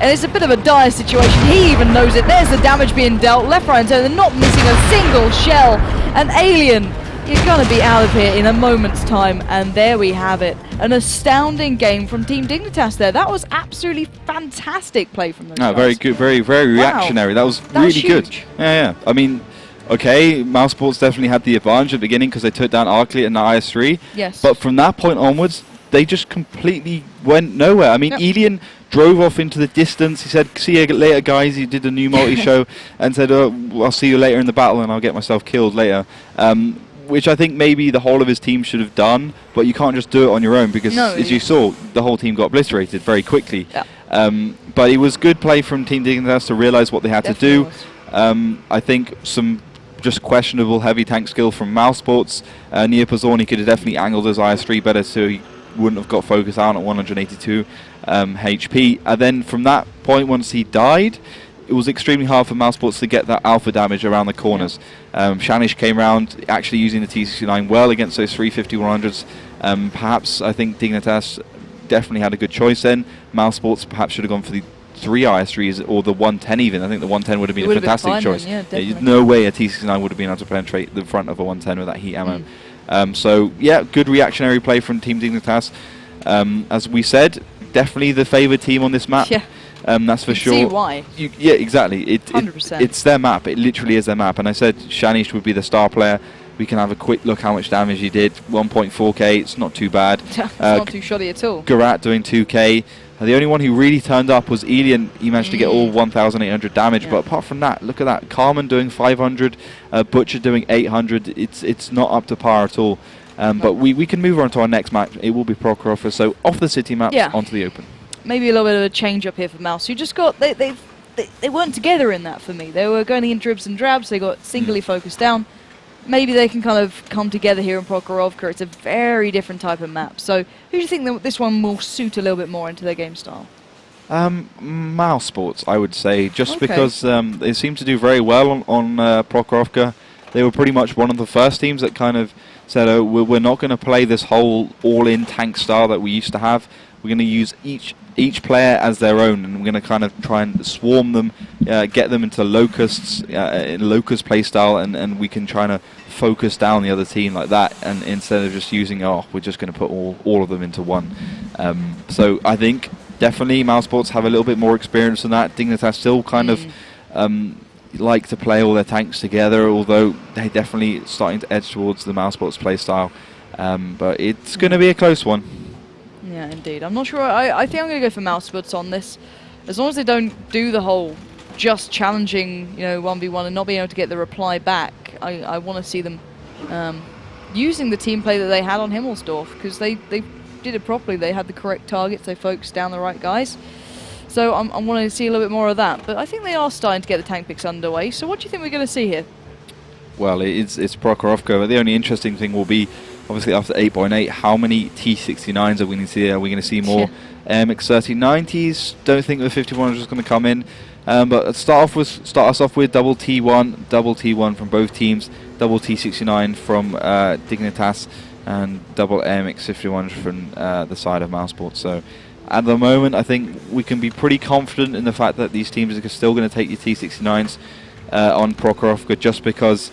And it's a bit of a dire situation. He even knows it. There's the damage being dealt. Left, right, and center. They're not missing a single shell. And Alien, you're going to be out of here in a moment's time. And there we have it. An astounding game from Team Dignitas there. That was absolutely fantastic play from those guys. Very good. Very, very reactionary. That was really good. Yeah. I mean, okay, Mousesports definitely had the advantage at the beginning because they took down Arclit and the IS3. Yes. But from that point onwards, they just completely went nowhere. I mean, Elian drove off into the distance. He said, "See you later, guys." He did a new multi-show and said, "Oh, I'll see you later in the battle and I'll get myself killed later." Which I think maybe the whole of his team should have done, but you can't just do it on your own because, as you saw, the whole team got obliterated very quickly. Yeah. But it was good play from Team Dignitas to realise what they had to do. I think some just questionable heavy tank skill from Mousesports. Nia Pizzorni could have definitely angled his IS3 better so he wouldn't have got focused out at 182 HP. And then from that point, once he died, it was extremely hard for Mousesports to get that alpha damage around the corners. Shanish came around actually using the T69 well against those 350-100s. Perhaps I think Dignitas definitely had a good choice then. Mousesports perhaps should have gone for the 3 IS3s or the 110 even. I think the 110 would have been a fantastic choice. Then, yeah, no way a T69 would have been able to penetrate the front of a 110 with that heat ammo. So yeah, good reactionary play from Team Dignitas. As we said, definitely the favoured team on this map. Yeah. That's for sure. See why? Yeah, exactly. 100%. It's their map. It literally is their map. And I said Shanish would be the star player. We can have a quick look how much damage he did. 1.4k. It's not too bad. It's not too shoddy at all. Garat doing 2k. The only one who really turned up was Elian. He managed to get all 1,800 damage. Yeah. But apart from that, look at that. Carmen doing 500. Butcher doing 800. It's not up to par at all. But we can move on to our next match. It will be Prokhorovka. So off the city maps onto the open. Maybe a little bit of a change up here for Mouse, who just got they weren't together in that for me. They were going in dribs and drabs. They got singly focused down. Maybe they can kind of come together here in Prokhorovka. It's a very different type of map. So who do you think that this one will suit a little bit more into their game style? Mousesports, I would say, just because they seem to do very well on Prokhorovka. They were pretty much one of the first teams that kind of said, "Oh, we're not going to play this whole all-in tank style that we used to have. We're going to use each player as their own, and we're going to kind of try and swarm them, get them into locusts, in locust play style, and we can try to focus down the other team like that, and instead of just using, we're just going to put all of them into one." So I think definitely Mousesports have a little bit more experience than that. Dignitas still kind of like to play all their tanks together, although they're definitely starting to edge towards the Mousesports play style. But it's going to be a close one. Yeah, indeed. I'm not sure. I think I'm going to go for Mousesports on this. As long as they don't do the whole just challenging, 1v1 and not being able to get the reply back, I want to see them using the team play that they had on Himmelsdorf, because they did it properly. They had the correct targets. They focused down the right guys. So I'm wanting to see a little bit more of that. But I think they are starting to get the tank picks underway. So what do you think we're going to see here? Well, it's Prokhorovka. The only interesting thing will be obviously after 8.8, how many T69s are we going to see? Are we going to see more MX3090s? Don't think the 51 is just going to come in. But let's start us off with double T1 from both teams, double T69 from Dignitas, and double MX51 from the side of Mousesports. So at the moment, I think we can be pretty confident in the fact that these teams are still going to take your T69s on Prokhorovka, just because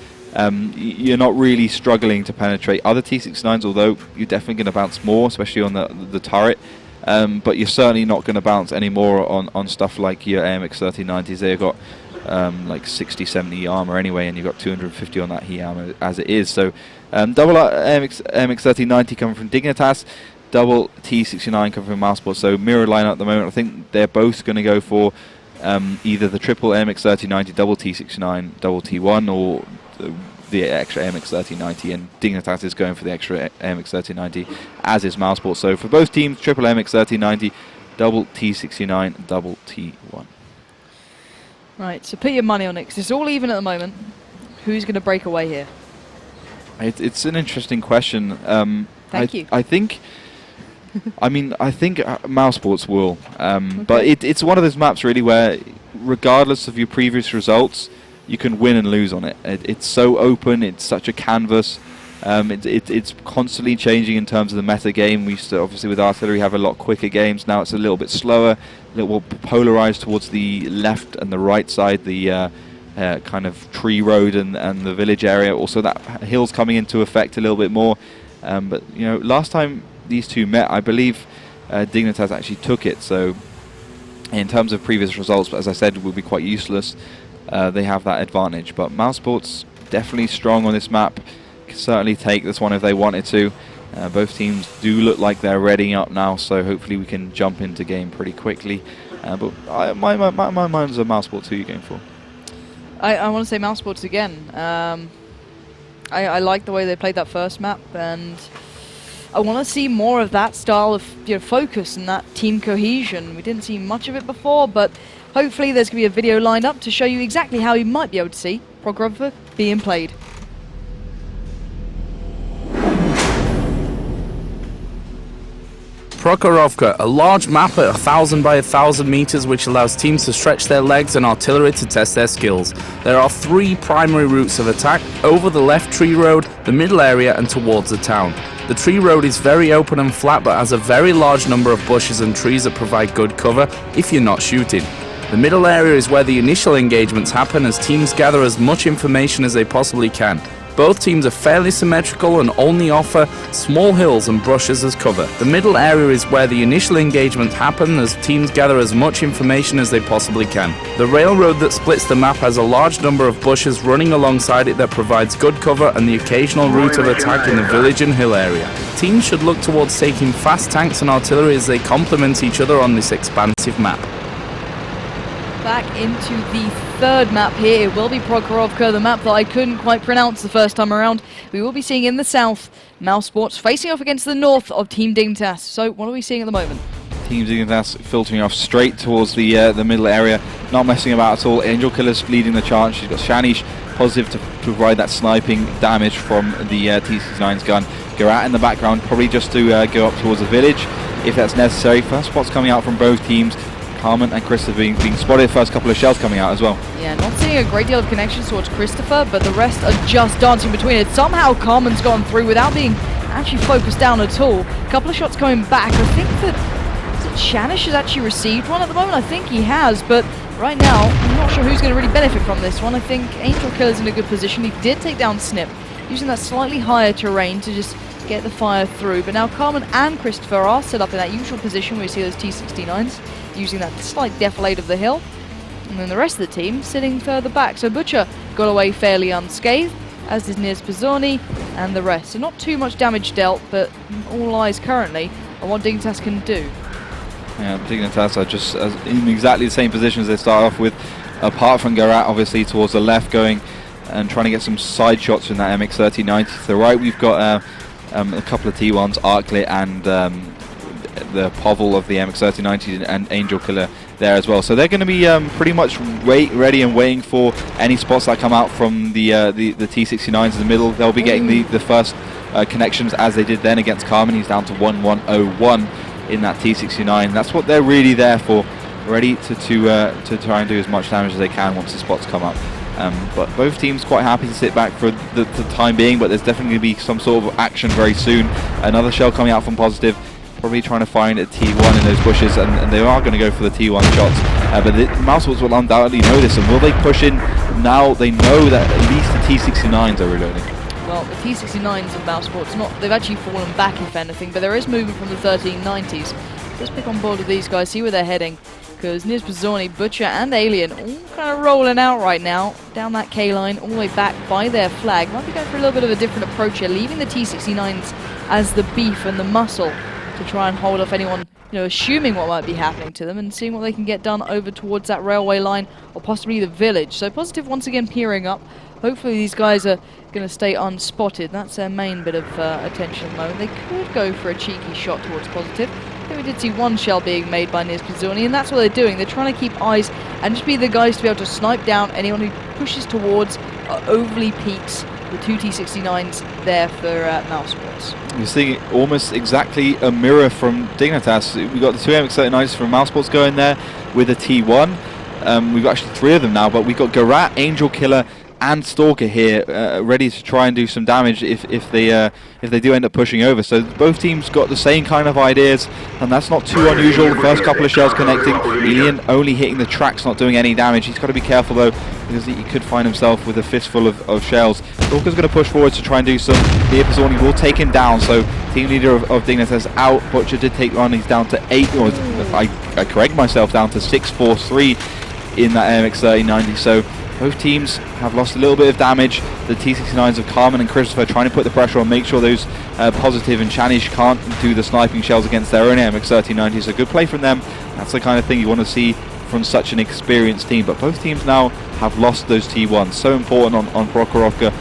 you're not really struggling to penetrate other T69s, although you're definitely going to bounce more, especially on the turret. But you're certainly not going to bounce any more on stuff like your AMX3090s. They've got like 60, 70 armor anyway, and you've got 250 on that heat armor as it is. So double MX3090 coming from Dignitas, double T69 coming from Mousesports. So mirror lineup at the moment. I think they're both going to go for either the triple MX3090, double T69, double T1, or the extra MX3090, and Dignitas is going for the extra MX3090, as is Mousesports. So for both teams, triple MX3090, double T69, double T1. Right, so put your money on it, 'cause it's all even at the moment. Who's going to break away here? It's an interesting question. Thank you. I think Mousesports will, but it's one of those maps really where, regardless of your previous results, you can win and lose on it. It's so open. It's such a canvas. It's constantly changing in terms of the meta game. We used to, obviously, with artillery, have a lot quicker games. Now it's a little bit slower, a little more polarized towards the left and the right side, the kind of tree road and the village area. Also, that hill's coming into effect a little bit more. But you know, last time these two met, I believe Dignitas actually took it. So in terms of previous results, as I said, will be quite useless. They have that advantage, but Mousesports definitely strong on this map. Can certainly take this one if they wanted to. Both teams do look like they're readying up now, so hopefully we can jump into game pretty quickly. But my mind's on Mousesports. Who are you going for? I want to say Mousesports again. I like the way they played that first map, and I want to see more of that style of focus and that team cohesion. We didn't see much of it before, but hopefully there's going to be a video lined up to show you exactly how you might be able to see Prokhorovka being played. Prokhorovka, a large map at 1,000 by 1,000 meters, which allows teams to stretch their legs and artillery to test their skills. There are 3 primary routes of attack: over the left tree road, the middle area, and towards the town. The tree road is very open and flat, but has a very large number of bushes and trees that provide good cover if you're not shooting. The middle area is where the initial engagements happen, as teams gather as much information as they possibly can. Both teams are fairly symmetrical and only offer small hills and brushes as cover. The middle area is where the initial engagements happen, as teams gather as much information as they possibly can. The railroad that splits the map has a large number of bushes running alongside it that provides good cover, and the occasional route of attack in the village and hill area. Teams should look towards taking fast tanks and artillery as they complement each other on this expansive map. Back into the third map here. It will be Prokhorovka, the map that I couldn't quite pronounce the first time around. We will be seeing in the south Mousesports facing off against the north of Team Dignitas. So what are we seeing at the moment? Team Dignitas filtering off straight towards the middle area, not messing about at all. Angel Killer's leading the charge. She's got Shanish positive to provide that sniping damage from the T69's gun. Garat in the background, probably just to go up towards the village if that's necessary. First spots coming out from both teams. Carmen and Christopher being spotted. First couple of shells coming out as well. Yeah, not seeing a great deal of connections towards Christopher, but the rest are just dancing between it. Somehow Carmen's gone through without being actually focused down at all. A couple of shots coming back. I think that Shanish has actually received one at the moment. I think he has, but right now I'm not sure who's going to really benefit from this one. I think Angel Killer's in a good position. He did take down Snip, using that slightly higher terrain to just get the fire through. But now Carmen and Christopher are set up in that usual position where you see those T69s, using that slight defilade of the hill. And then the rest of the team sitting further back. So Butcher got away fairly unscathed, as did Niz Pizzoni and the rest. So not too much damage dealt, but all eyes currently on what Dignitas can do. Yeah, Dignitas are just in exactly the same position as they start off with, apart from Garat obviously towards the left, going and trying to get some side shots from that MX3090. To the right we've got a couple of T1s, Arclit and the Povel of the MX3090 and Angel Killer there as well. So they're going to be pretty much ready and waiting for any spots that come out from the T69s in the middle. They'll be getting the first connections as they did then against Carmen. He's down to 1101 in that T69. That's what they're really there for, ready to try and do as much damage as they can once the spots come up. But both teams quite happy to sit back for the time being, but there's definitely going to be some sort of action very soon. Another shell coming out from Positive, probably trying to find a T1 in those bushes, and they are going to go for the T1 shots. But the Mousesports will undoubtedly know this, and will they push in now? They know that at least the T69s are reloading. Well, the T69s of Mousesports, they've actually fallen back, if anything, but there is movement from the 1390s. Let's pick on board with these guys, see where they're heading, because Niz Pizzoni, Butcher, and Alien all kind of rolling out right now, down that K-line, all the way back by their flag. Might be going for a little bit of a different approach here, leaving the T69s as the beef and the muscle to try and hold off anyone, assuming what might be happening to them, and seeing what they can get done over towards that railway line or possibly the village. So Positive once again peering up. Hopefully these guys are going to stay unspotted. That's their main bit of attention at the moment. They could go for a cheeky shot towards Positive. I think we did see one shell being made by Niz Pizzoni, and that's what they're doing. They're trying to keep eyes and just be the guys to be able to snipe down anyone who pushes towards overly peaks. The two T69s there for Mousesports. You're seeing almost exactly a mirror from Dignitas. We've got the two MX-39s from Mousesports going there with a T1. We've got actually 3 of them now, but we've got Garat, Angel Killer, and Stalker here, ready to try and do some damage if they do end up pushing over. So both teams got the same kind of ideas, and that's not too unusual. The first couple of shells connecting, Alien only hitting the tracks, not doing any damage. He's got to be careful though, because he could find himself with a fistful of shells. Stalker's going to push forward to try and do some. Here Pizzoni will take him down, so team leader of Dignitas out. Butcher did take one, he's down to 8, or I correct myself, down to 643 in that MX-3090. So both teams have lost a little bit of damage. The T69s of Carmen and Christopher trying to put the pressure on, make sure those Positive and Chanish can't do the sniping shells against their own MX-3090s. A good play from them. That's the kind of thing you want to see from such an experienced team. But both teams now have lost those T1s. So important on Prokhorovka,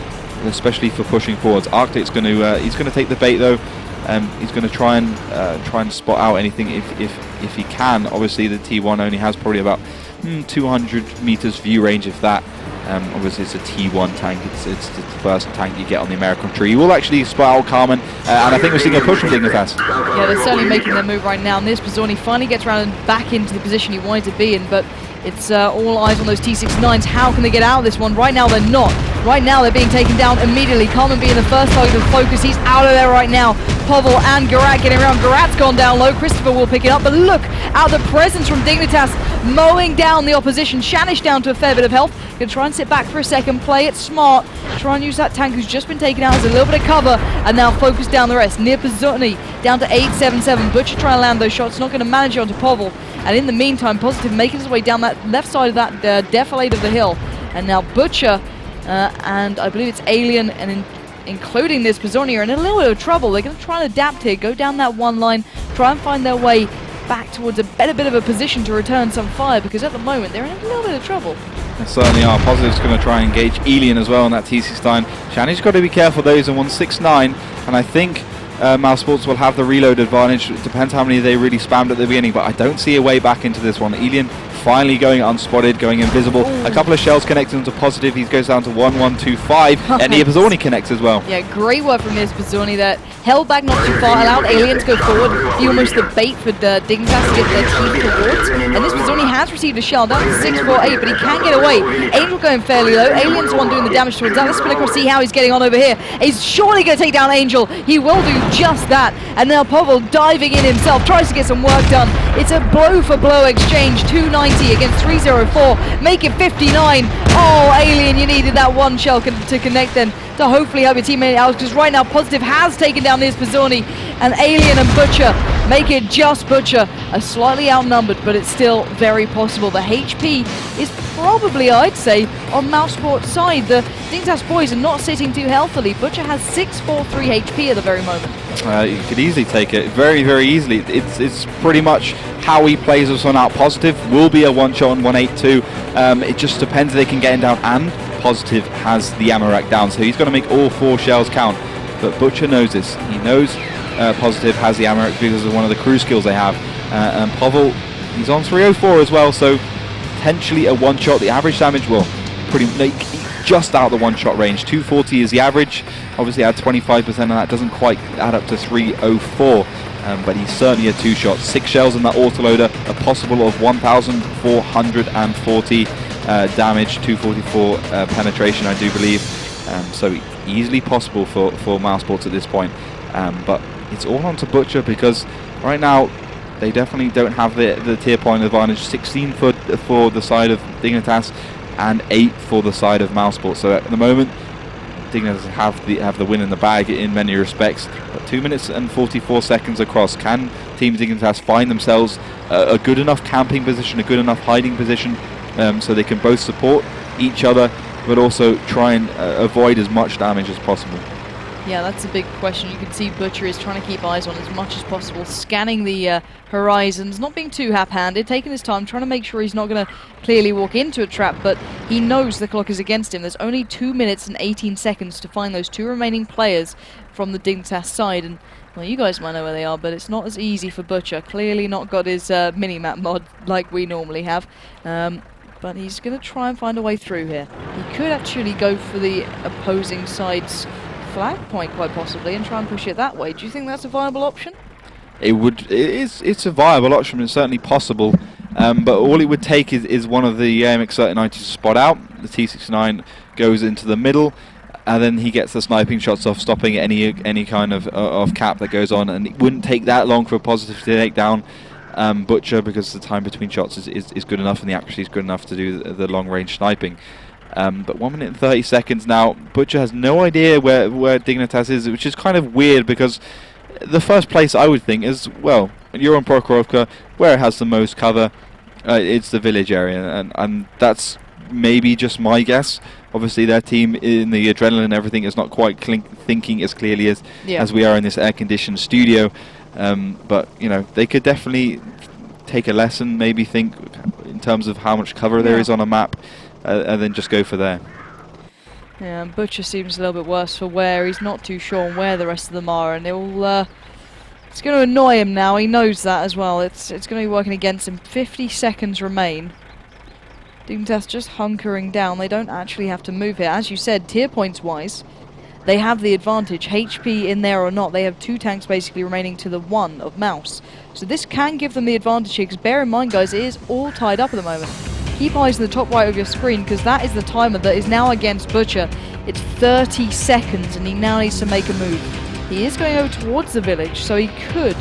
especially for pushing forwards. Arctic's going to he's going to take the bait though. He's going to try and spot out anything if he can. Obviously the T1 only has probably about 200 meters view range, if that. Obviously it's a T1 tank, it's the first tank you get on the American tree. You will actually spot out Carmen, and I think we're seeing a push from Dignitas. Yeah, they're certainly making their move right now. Niz Pizzoni finally gets around and back into the position he wanted to be in, but it's all eyes on those T69s. How can they get out of this one? Right now they're not. Right now they're being taken down immediately. Carmen being the first target of focus. He's out of there right now. Povel and Garat getting around. Garat's gone down low. Christopher will pick it up, but look at the presence from Dignitas mowing down the opposition. Shanish down to a fair bit of health. Gonna try and sit back for a second, play it smart, try and use that tank who's just been taken out as a little bit of cover, and now focus down the rest. Near Pizzoni down to 877. Butcher trying to land those shots, not going to manage it onto Povel. And in the meantime, Positive making his way down that left side of that defilade of the hill. And now Butcher and I believe it's Alien and including this Pizzoni are in a little bit of trouble. They're going to try and adapt here, go down that one line, try and find their way back towards a better bit of a position to return some fire, because at the moment they're in a little bit of trouble. They certainly are. Positive's going to try and engage Alien as well on that T69. Shani's got to be careful though, he's on 169, and I think Mousesports will have the reload advantage. It depends how many they really spammed at the beginning, but I don't see a way back into this one. Alien finally going unspotted, going invisible. Ooh. A couple of shells connecting to Positive. He goes down to 1125, and Niz Pizzoni connects as well. Yeah, great work from Niz Pizzoni there. Held back not too far, allowed Alien to go forward. Be almost the bait for the Dignitas to get their teeth towards. And Niz Pizzoni has received a shell down to 648, but he can get away. Angel going fairly low. Alien's the one doing the damage towards that. Let's spin across, see how he's getting on over here. He's surely going to take down Angel. He will do just that. And now Povel diving in himself, tries to get some work done. It's a blow for blow exchange. 290 against 304. Make it 59. Oh, Alien, you needed that one shell to connect then, to hopefully help your teammate out, because right now Positive has taken down Niz Pizzoni, and Alien and Butcher make it just Butcher. Are slightly outnumbered, but it's still very possible. The HP is probably, I'd say, on Mousesports' side. The Dignitas boys are not sitting too healthily. Butcher has 643 HP at the very moment. You could easily take it, very, very easily. It's pretty much how he plays us on out. Positive will be a one-shot on 182. It just depends if they can get him down, and Positive has the ammo rack down, so he's going to make all 4 shells count. But Butcher knows this. He knows Positive has the ammo rack because of one of the crew skills they have. And Povel, he's on 304 as well, so potentially a one-shot. The average damage will just out the one-shot range. 240 is the average. Obviously, add 25%, and that doesn't quite add up to 304. But he's certainly a two-shot. 6 shells in that autoloader, a possible of 1,440 damage, 244 penetration, I do believe. So easily possible for Mousesports at this point. But it's all on to Butcher, because right now they definitely don't have the tier point advantage. 16 for the side of Dignitas and 8 for the side of Mousesports. So at the moment, Dignitas have the win in the bag in many respects. But 2 minutes and 44 seconds across. Can Team Dignitas find themselves a good enough camping position, a good enough hiding position, so they can both support each other, but also try and avoid as much damage as possible? Yeah, that's a big question. You can see Butcher is trying to keep eyes on as much as possible, scanning the horizons, not being too half-handed, taking his time, trying to make sure he's not going to clearly walk into a trap, but he knows the clock is against him. There's only 2 minutes and 18 seconds to find those 2 remaining players from the Dignitas side, and well, you guys might know where they are, but it's not as easy for Butcher. Clearly not got his mini-map mod like we normally have. But he's going to try and find a way through here. He could actually go for the opposing side's flag point, quite possibly, and try and push it that way. Do you think that's a viable option? It's a viable option, and certainly possible. But all it would take is one of the AMX 3090s to spot out. The T69 goes into the middle, and then he gets the sniping shots off, stopping any kind of cap that goes on. And it wouldn't take that long for a positive to take down Butcher, because the time between shots is good enough, and the accuracy is good enough to do the long range sniping. But 1 minute and 30 seconds now. Butcher has no idea where Dignitas is, which is kind of weird, because the first place I would think is, well, you're on Prokhorovka, where it has the most cover. It's the village area, and that's maybe just my guess. Obviously, their team in the adrenaline and everything is not quite thinking as clearly as we are in this air-conditioned studio. But you know, they could definitely take a lesson, maybe think in terms of how much cover there is on a map, and then just go for there. Yeah, Butcher seems a little bit worse for wear. He's not too sure on where the rest of them are, and it's going to annoy him now. He knows that as well. It's going to be working against him. 50 seconds remain. Dignitas just hunkering down. They don't actually have to move here. As you said, tier points wise, they have the advantage. HP in there or not, they have 2 tanks basically remaining to the 1 of Mouse. So this can give them the advantage here, because bear in mind, guys, it is all tied up at the moment. Keep eyes on the top right of your screen, because that is the timer that is now against Butcher. It's 30 seconds, and he now needs to make a move. He is going over towards the village, so he could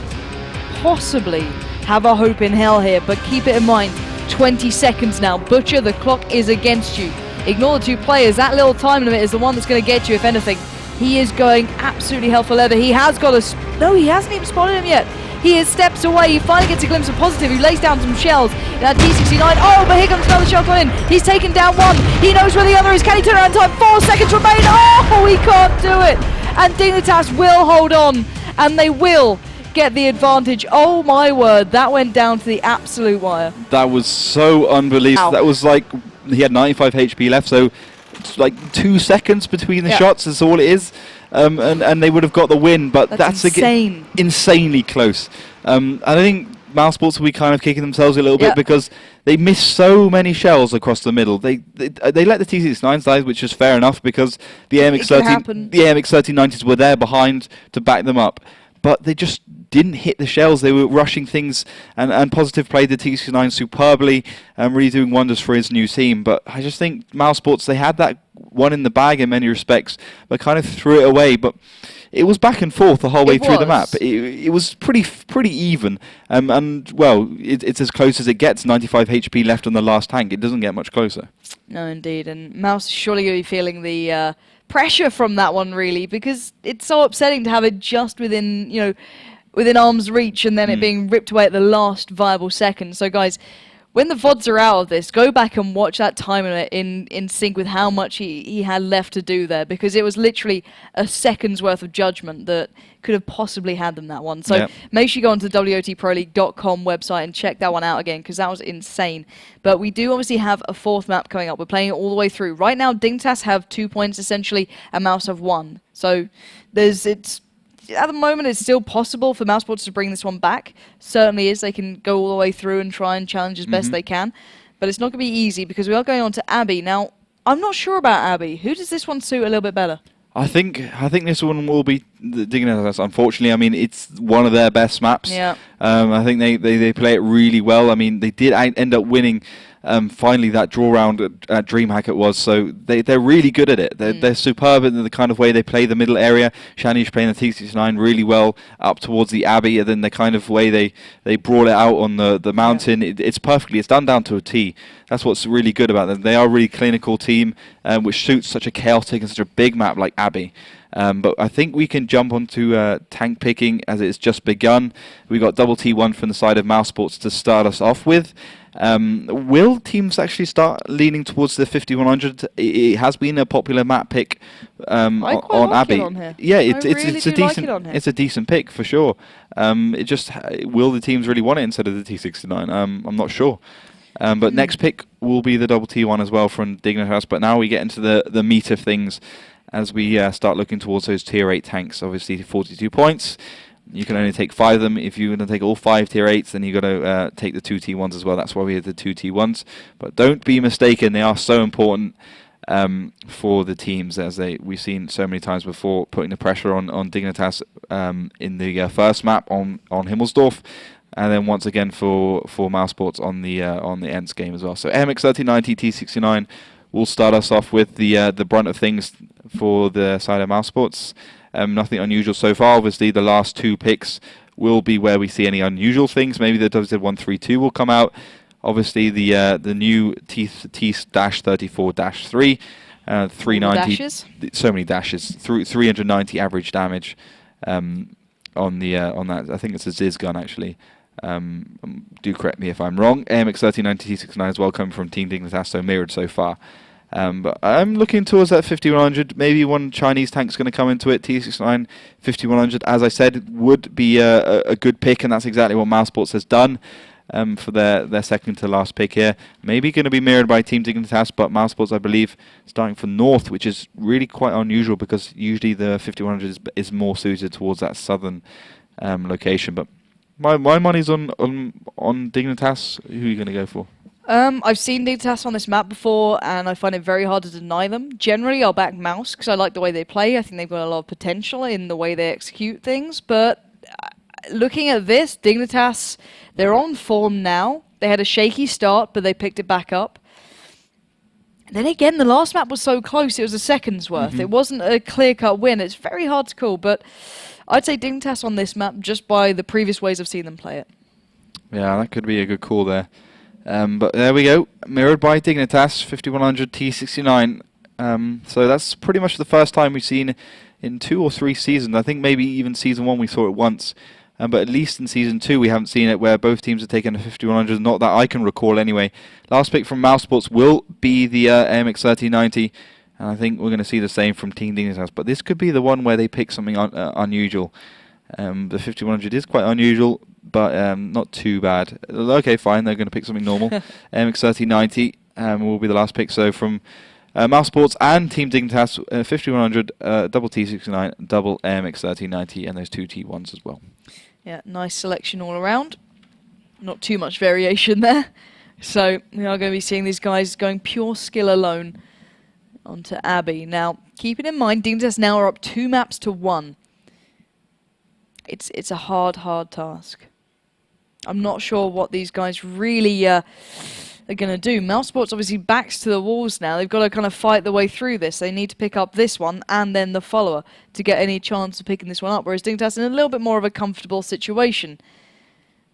possibly have a hope in hell here, but keep it in mind, 20 seconds now. Butcher, the clock is against you. Ignore the 2 players. That little time limit is the one that's going to get you, if anything. He is going absolutely hell for leather. He has got a... No, he hasn't even spotted him yet. He is steps away. He finally gets a glimpse of positive. He lays down some shells. That T69. Oh, but here comes another shell coming in. He's taken down 1. He knows where the other is. Can he turn around in time? 4 seconds remain. Oh, he can't do it. And Dignitas will hold on. And they will get the advantage. Oh, my word. That went down to the absolute wire. That was so unbelievable. Ow. That was like... He had 95 HP left, so it's like 2 seconds between the shots is all it is. And they would have got the win, but that's insane. Insanely close. And I think Mousesports will be kind of kicking themselves a little bit, because they missed so many shells across the middle. They let the T69s die, which is fair enough, because the AMX 3090s were there behind to back them up. But they just didn't hit the shells. They were rushing things, and Positive played the T69 superbly, really doing wonders for his new team. But I just think Mousesports, they had that one in the bag in many respects, but kind of threw it away. But it was back and forth the whole way through the map. It was pretty even, and well, it's as close as it gets. 95 HP left on the last tank. It doesn't get much closer. No, indeed. And Mouse is surely going to be feeling the pressure from that one, really, because it's so upsetting to have it just within arm's reach, and then it being ripped away at the last viable second. So, guys, when the VODs are out of this, go back and watch that timer in sync with how much he had left to do there, because it was literally a second's worth of judgment that could have possibly had them that one. So make sure you go onto the WoTProLeague.com website and check that one out again, because that was insane. But we do obviously have a 4th map coming up. We're playing it all the way through. Right now, Dignitas have 2 points essentially, and Mouse have 1. So at the moment, it's still possible for Mousesports to bring this one back. Certainly is. They can go all the way through and try and challenge as best they can. But it's not going to be easy, because we are going on to Abbey. Now, I'm not sure about Abbey. Who does this one suit a little bit better? I think this one will be the Dignitas. Unfortunately, I mean, it's one of their best maps. Yeah. I think they play it really well. I mean, they did end up winning finally that draw round at DreamHack it was. So they're really good at it. They're superb in the kind of way they play the middle area. Shanish playing the T69 really well up towards the Abbey, and then the kind of way they brawl it out on the mountain. Yeah. It's done down to a T. That's what's really good about them. They are a really clinical team, which suits such a chaotic and such a big map like Abbey. But I think we can jump onto tank picking as it's just begun. We got double T1 from the side of Mousesports to start us off with. Will teams actually start leaning towards the 5100? It has been a popular map pick on Abbey. Yeah, it's a decent pick for sure. Will the teams really want it instead of the T69? I'm not sure. But next pick will be the double T1 as well from Dignitas. But now we get into the meat of things as we start looking towards those tier 8 tanks. Obviously 42 points. You can only take 5 of them. If you're going to take all 5 tier 8s, then you've got to take the 2 T1s as well. That's why we have the 2 T1s. But don't be mistaken, they are so important for the teams, as we've seen so many times before, putting the pressure on Dignitas in the first map on Himmelsdorf. And then once again for Mousesports on the Ensk game as well. So MX3090 T69 will start us off with the brunt of things for the side of Mousesports. Nothing unusual so far. Obviously, the last 2 picks will be where we see any unusual things. Maybe the WZ132 will come out. Obviously, the new T-34-3, 390. Dashes? So many dashes. 390 average damage on that. I think it's a Ziz gun actually. Do correct me if I'm wrong. AMX3090 T69 as well, coming from Team Dignitas, so mirrored so far. But I'm looking towards that 5100. Maybe one Chinese tank's going to come into it. T69 5100, as I said, would be a good pick, and that's exactly what Mousesports has done for their second to last pick here. Maybe going to be mirrored by Team Dignitas, but Mousesports, I believe, starting from north, which is really quite unusual because usually the 5100 is more suited towards that southern location. But my money's on Dignitas. Who are you going to go for? I've seen Dignitas on this map before, and I find it very hard to deny them. Generally, I'll back Mouse because I like the way they play. I think they've got a lot of potential in the way they execute things. But looking at this, Dignitas, they're on form now. They had a shaky start, but they picked it back up. Then again, the last map was so close, it was a second's worth. It wasn't a clear-cut win. It's very hard to call, but I'd say Dignitas on this map just by the previous ways I've seen them play it. Yeah, that could be a good call there. But there we go, mirrored by Dignitas, 5100 T69. So that's pretty much the first time we've seen in 2 or 3 seasons. I think maybe even Season 1 we saw it once. But at least in Season 2 we haven't seen it where both teams have taken a 5100, not that I can recall anyway. Last pick from Mousesports will be the AMX3090. And I think we're going to see the same from Team Dignitas. But this could be the one where they pick something unusual. The 5100 is quite unusual, but not too bad. Okay, fine, they're going to pick something normal. MX3090 will be the last pick. So from Mousesports and Team Dignitas, 5100, double T69, double MX3090, and those 2 T1s as well. Yeah, nice selection all around. Not too much variation there. So we are going to be seeing these guys going pure skill alone onto Abbey. Now, keeping in mind, Dignitas now are up 2 maps to 1. It's a hard task. I'm not sure what these guys really are going to do. Mousesports obviously backs to the walls now. They've got to kind of fight their way through this. They need to pick up this one and then the follower to get any chance of picking this one up, whereas Dignitas in a little bit more of a comfortable situation.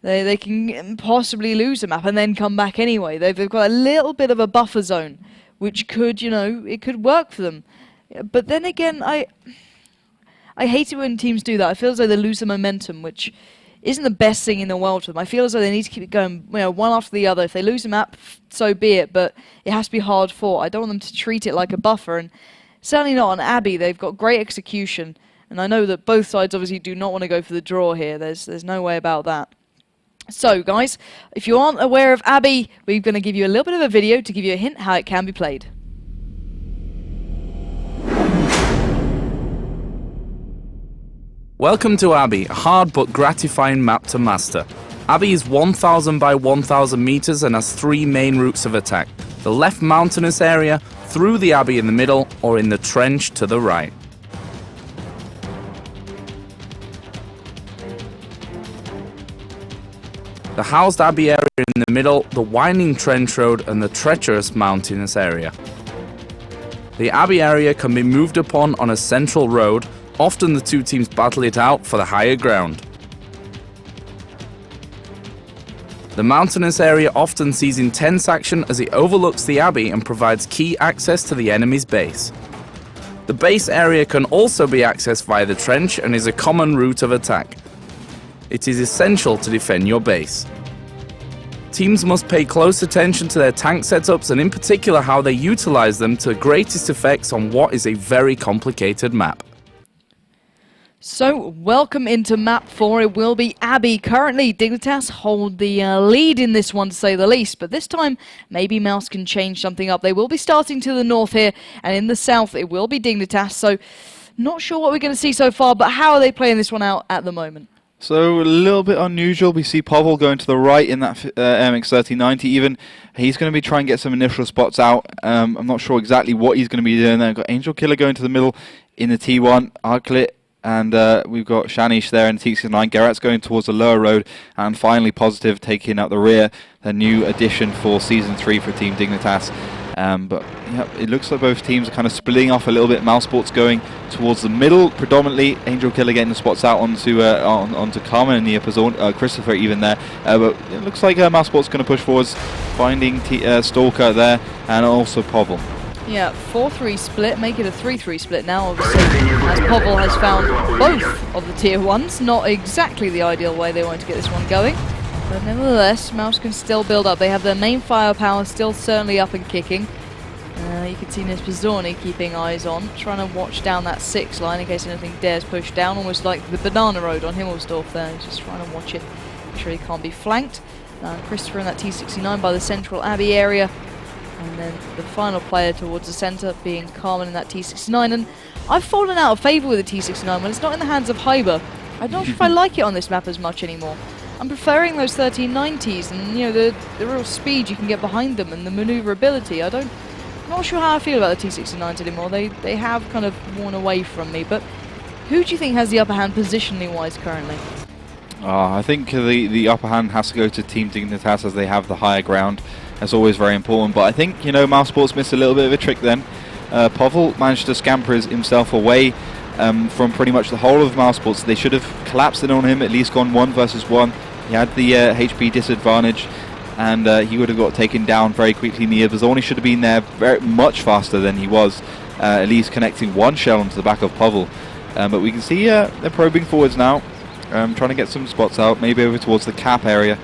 They can possibly lose a map and then come back anyway. They've got a little bit of a buffer zone, which could, it could work for them. But then again, I hate it when teams do that. I feel as though they lose the momentum, which isn't the best thing in the world for them. I feel as though they need to keep it going, one after the other. If they lose a map, so be it, but it has to be hard fought. I don't want them to treat it like a buffer, and certainly not on Abbey. They've got great execution, and I know that both sides obviously do not want to go for the draw here. There's no way about that. So, guys, if you aren't aware of Abbey, we're going to give you a little bit of a video to give you a hint how it can be played. Welcome to Abbey, a hard but gratifying map to master. Abbey is 1,000 by 1,000 meters and has 3 main routes of attack. The left mountainous area, through the Abbey in the middle, or in the trench to the right. The housed Abbey area in the middle, the winding trench road and the treacherous mountainous area. The Abbey area can be moved upon on a central road, often the two teams battle it out for the higher ground. The mountainous area often sees intense action as it overlooks the Abbey and provides key access to the enemy's base. The base area can also be accessed via the trench and is a common route of attack. It is essential to defend your base. Teams must pay close attention to their tank setups and in particular how they utilize them to the greatest effects on what is a very complicated map. So, welcome into map 4. It will be Abbey. Currently, Dignitas hold the lead in this one, to say the least. But this time, maybe Mouse can change something up. They will be starting to the north here, and in the south, it will be Dignitas. So, not sure what we're going to see so far, but how are they playing this one out at the moment? So a little bit unusual. We see Pavel going to the right in that MX 3090 even. He's going to be trying to get some initial spots out. I'm not sure exactly what he's going to be doing there. We've got Angel Killer going to the middle in the T1. Arklit and we've got Shanish there in the T69. Garrett's going towards the lower road. And finally Positive taking out the rear. The new addition for Season 3 for Team Dignitas. But yeah, it looks like both teams are kind of splitting off a little bit. Mousesports going towards the middle predominantly. Angel Killer getting the spots out onto Carmen and Nia Pizzon, Christopher even there. But it looks like Mousesports going to push forwards, finding Stalker there and also Pavel. Yeah, 4-3 split, make it a 3-3 split now, obviously, as Pavel has found both of the tier 1s. Not exactly the ideal way they want to get this one going. But nevertheless, Mouse can still build up. They have their main firepower still certainly up and kicking. You can see Nispazorni keeping eyes on, trying to watch down that 6 line in case anything dares push down, almost like the banana road on Himmelsdorf there. He's just trying to watch it, make sure he can't be flanked. Christopher in that T69 by the central Abbey area. And then the final player towards the centre being Carmen in that T69. And I've fallen out of favour with the T69 when it's not in the hands of Hyber. I'm not sure if I like it on this map as much anymore. I'm preferring those 1390s and, you know, the real speed you can get behind them and the manoeuvrability. I'm not sure how I feel about the T69s anymore. They have kind of worn away from me. But who do you think has the upper hand positioning-wise currently? I think the upper hand has to go to Team Dignitas as they have the higher ground. That's always very important. But I think, you know, Mousesports missed a little bit of a trick then. Pavel managed to scamper himself away from pretty much the whole of Mousesports. They should have collapsed in on him, at least gone 1 versus 1. He had the HP disadvantage, and he would have got taken down very quickly. Nia Bazoni should have been there very much faster than he was, at least connecting one shell onto the back of Pavel. But we can see they're probing forwards now, trying to get some spots out, maybe over towards the cap area.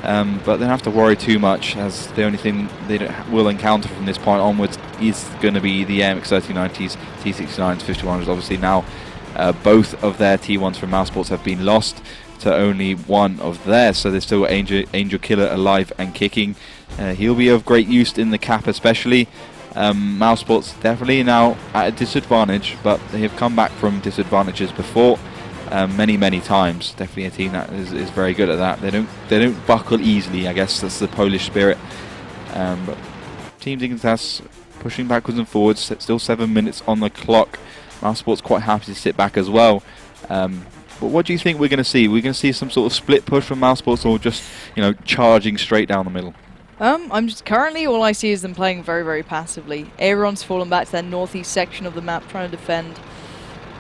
But they don't have to worry too much, as the only thing they will encounter from this point onwards is going to be the MX 3090s, T69s, 5100s. Obviously now both of their T1s from Mousesports have been lost to only one of theirs, so there's still Angel Killer alive and kicking. He'll be of great use in the cap especially. Mousesports definitely now at a disadvantage, but they have come back from disadvantages before. Many times. Definitely a team that is very good at that. They don't buckle easily. I guess that's the Polish spirit. But Team Dignitas pushing backwards and forwards. Still 7 minutes on the clock. Mousesports quite happy to sit back as well. But what do you think we're going to see? We're going to see some sort of split push from Mousesports, or just, you know, charging straight down the middle? Currently all I see is them playing very passively. Aeron's fallen back to their northeast section of the map, trying to defend.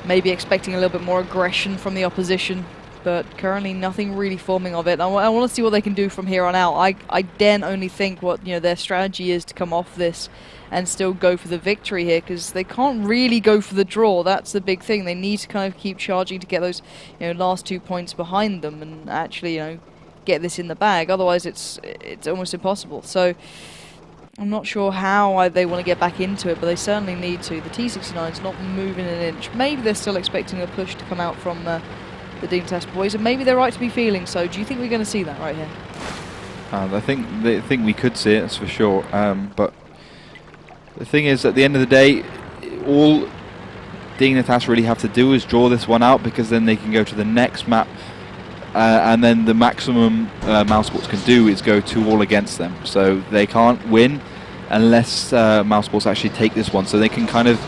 Maybe expecting a little bit more aggression from the opposition, but currently nothing really forming of it. I want to see what they can do from here on out. I then only think what, you know, their strategy is to come off this and still go for the victory here, because they can't really go for the draw. That's the big thing. They need to kind of keep charging to get those, you know, last 2 points behind them and actually, you know, get this in the bag. Otherwise, it's almost impossible. So I'm not sure how they want to get back into it, but they certainly need to. The T69's not moving an inch. Maybe they're still expecting a push to come out from the Dignitas boys, and maybe they're right to be feeling so. Do you think we're going to see that right here? I think we could see it, that's for sure. But the thing is, at the end of the day, all Dignitas really have to do is draw this one out, because then they can go to the next map. And then the maximum Mousesports can do is go 2-all against them. So they can't win unless Mousesports actually take this one. So they can kind of,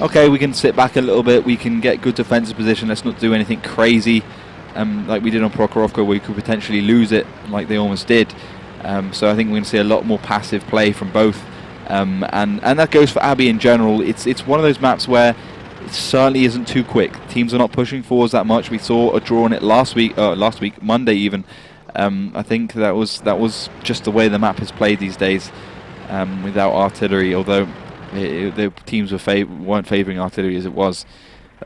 okay, we can sit back a little bit, we can get good defensive position, let's not do anything crazy like we did on Prokhorovka, where we could potentially lose it like they almost did. So I think we're going to see a lot more passive play from both. And that goes for Abbey in general. It's one of those maps where it certainly isn't too quick. Teams are not pushing forwards that much. We saw a draw on it last week, Monday even. I think that was just the way the map is played these days, without artillery. Although the teams weren't favouring artillery as it was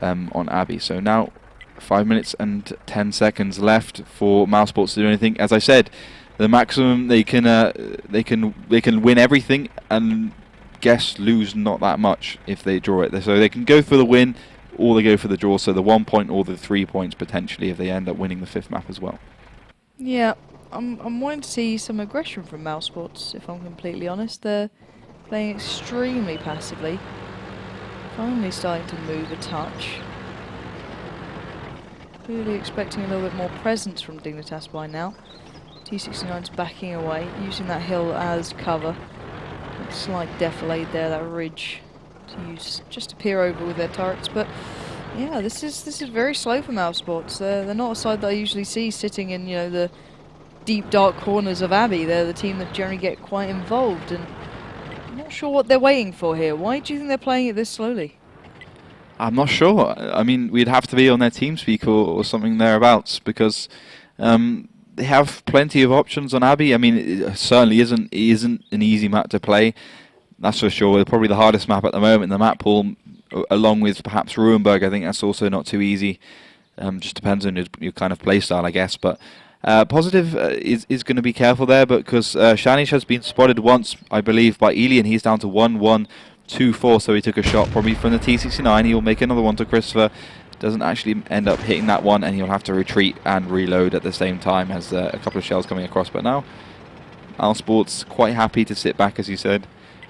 on Abbey. So now 5 minutes and 10 seconds left for Mousesports to do anything. As I said, the maximum they can win everything and lose not that much if they draw it. So they can go for the win or they go for the draw. So the 1 point or the 3 points potentially if they end up winning the 5th map as well. Yeah, I'm wanting to see some aggression from Mousesports, if I'm completely honest. They're playing extremely passively. Finally starting to move a touch. Really expecting a little bit more presence from Dignitas by now. T69's backing away, using that hill as cover. A slight defilade there, that ridge to use just to peer over with their turrets. But yeah, this is very slow for Mousesports. They're not a side that I usually see sitting in, you know, the deep dark corners of Abbey. They're the team that generally get quite involved, and I'm not sure what they're waiting for here. Why do you think they're playing it this slowly? I'm not sure. I mean, we'd have to be on their TeamSpeak or something thereabouts, because they have plenty of options on Abbey. I mean, it certainly isn't an easy map to play. That's for sure. Probably the hardest map at the moment in the map pool, along with perhaps Ruinberg. I think that's also not too easy. Just depends on your kind of play style, I guess. But Positive is going to be careful there, because Shanish has been spotted once, I believe, by Elian. He's down to 1-1-2-4, so he took a shot probably from the T69. He'll make another one to Christopher. Doesn't actually end up hitting that one, and he'll have to retreat and reload at the same time as a couple of shells coming across. But now, Mousesports quite happy to sit back, as you said.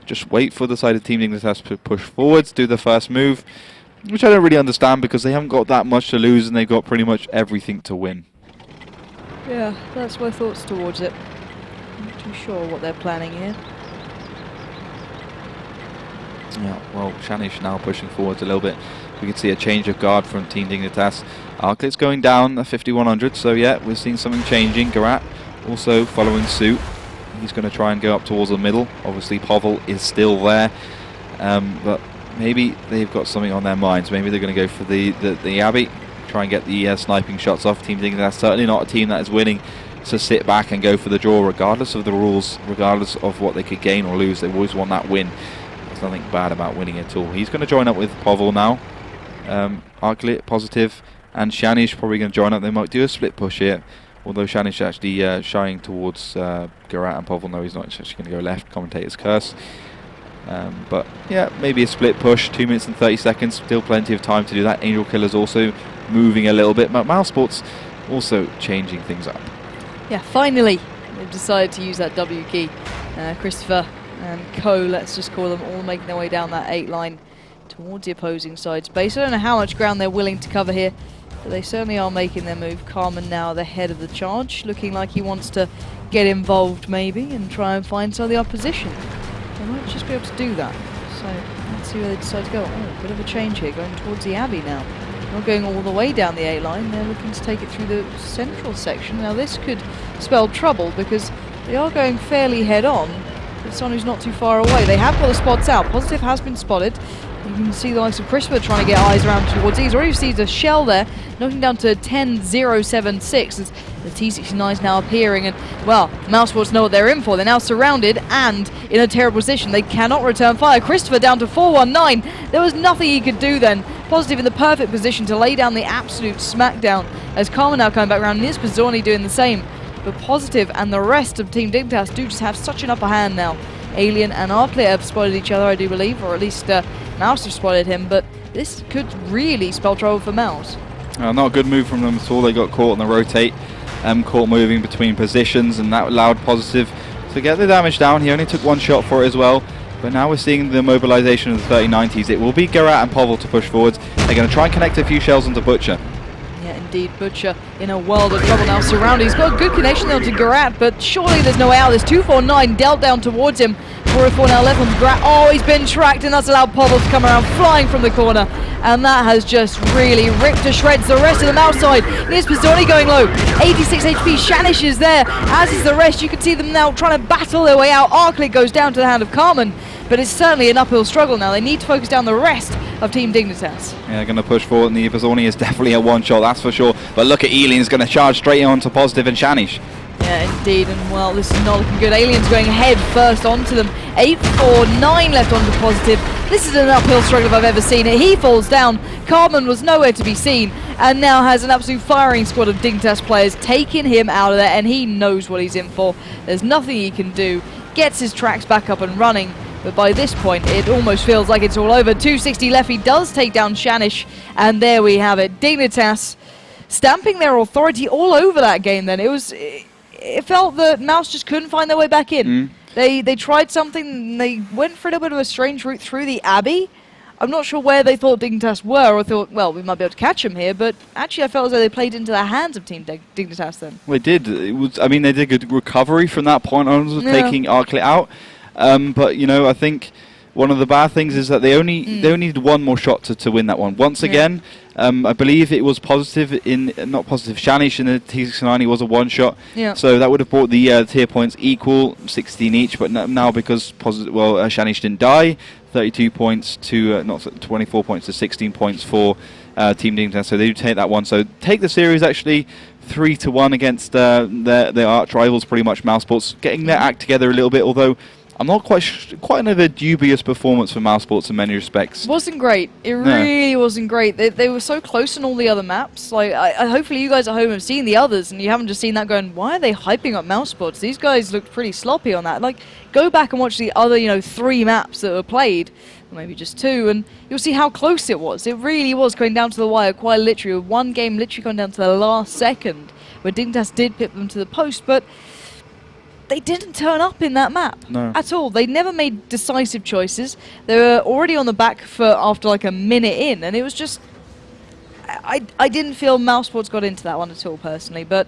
Just wait for the side of Team Dignitas to push forwards, do the first move, which I don't really understand, because they haven't got that much to lose and they've got pretty much everything to win. Yeah, that's my thoughts towards it. I'm not too sure what they're planning here. Yeah, well, Shanish now pushing forwards a little bit. We can see a change of guard from Team Dignitas. Arclet's going down at 5100, so yeah, we're seeing something changing. Garat also following suit. He's going to try and go up towards the middle. Obviously, Povel is still there, but maybe they've got something on their minds. Maybe they're going to go for the Abbey, try and get the sniping shots off. Team Dignitas certainly not a team that is willing to sit back and go for the draw, regardless of the rules, regardless of what they could gain or lose. They always want that win. There's nothing bad about winning at all. He's going to join up with Povel now. Arclet, Positive, and Shanish probably going to join up. They might do a split push here, although Shanish actually shying towards Garat and Povel. No, he's not actually going to go left. Commentator's curse. But yeah, maybe a split push. 2 minutes and 30 seconds. Still plenty of time to do that. Angel Killer's also moving a little bit. But Mousesports also changing things up. Yeah, finally they've decided to use that W key. Christopher and Co, let's just call them, all making their way down that 8 line towards the opposing side's base. I don't know how much ground they're willing to cover here, but they certainly are making their move. Carmen now the head of the charge, looking like he wants to get involved maybe and try and find some of the opposition. They might just be able to do that. So let's see where they decide to go. Oh, bit of a change here, going towards the Abbey now. Not going all the way down the 8 line, they're looking to take it through the central section. Now this could spell trouble, because they are going fairly head on with someone who's not too far away. They have got the spots out. Positive has been spotted. You can see the likes of Christopher trying to get eyes around towards these. Already sees a shell there, knocking down to 10-0-7-6 as the T69 is now appearing. And, well, Mousesports know what they're in for. They're now surrounded and in a terrible position. They cannot return fire. Christopher down to 419. There was nothing he could do then. Positive in the perfect position to lay down the absolute smackdown, as Carmen now coming back around. Nis Pizzorni doing the same. But Positive and the rest of Team Dignitas do just have such an upper hand now. Alien and Arclet have spotted each other, I do believe, or at least Mouse have spotted him, but this could really spell trouble for Mouse. Not a good move from them at all. They got caught on the rotate, caught moving between positions, and that allowed Positive to get the damage down. He only took one shot for it as well, but now we're seeing the mobilization of the 3090s. It will be Garat and Povel to push forwards. They're going to try and connect a few shells onto Butcher. Yeah, indeed. Butcher in a world of trouble now surrounded. He's got a good connection there to Garat, but surely there's no way out. There's 249 dealt down towards him. 404 now left on Garat. Oh, he's been tracked, and that's allowed Pobble to come around flying from the corner. And that has just really ripped to shreds the rest of the mouse side. Here's Pizzoni going low. 86 HP. Shanish is there, as is the rest. You can see them now trying to battle their way out. Arclick goes down to the hand of Carmen, but it's certainly an uphill struggle now. They need to focus down the rest of Team Dignitas. Yeah, they're going to push forward, and the Pizzoni is definitely a one-shot, that's for sure. But look at Alien's going to charge straight onto Positive and Shanish. Yeah, indeed, and well, this is not looking good. Alien's going head first onto them. 849 left onto Positive. This is an uphill struggle if I've ever seen it. He falls down. Carmen was nowhere to be seen, and now has an absolute firing squad of Dignitas players taking him out of there, and he knows what he's in for. There's nothing he can do. Gets his tracks back up and running, but by this point, it almost feels like it's all over. 260 left. He does take down Shanish, and there we have it. Dignitas stamping their authority all over that game then. It felt that Mouse just couldn't find their way back in. They tried something, and they went for a little bit of a strange route through the Abbey. I'm not sure where they thought Dignitas were, or thought, well, we might be able to catch them here, but actually I felt as though they played into the hands of Team Dignitas then. Well, they did. They did a good recovery from that point on, taking Arclight out. But, you know, I think one of the bad things is that they only needed one more shot to win that one. Once again, I believe it was not positive, Shanish in the T69 was a one-shot. Yeah. So that would have brought the tier points equal, 16 each, but now because Shanish didn't die, 32 points to, not 24 points to 16 points for Team Dignitas, so they do take that one. So take the series actually 3-1 against their arch rivals, pretty much Mousesports, getting their act together a little bit, although I'm not quite another dubious performance for Mousesports in many respects. Wasn't great. It really wasn't great. They were so close on all the other maps. Like, hopefully you guys at home have seen the others, and you haven't just seen that going, why are they hyping up Mousesports? These guys looked pretty sloppy on that. Like, go back and watch the other, 3 maps that were played, or maybe just 2, and you'll see how close it was. It really was going down to the wire, quite literally. One game literally going down to the last second, where Dignitas did pip them to the post, but they didn't turn up in that map at all. They never made decisive choices. They were already on the back foot after like a minute in, and it was just... I didn't feel Mousesports got into that one at all, personally, but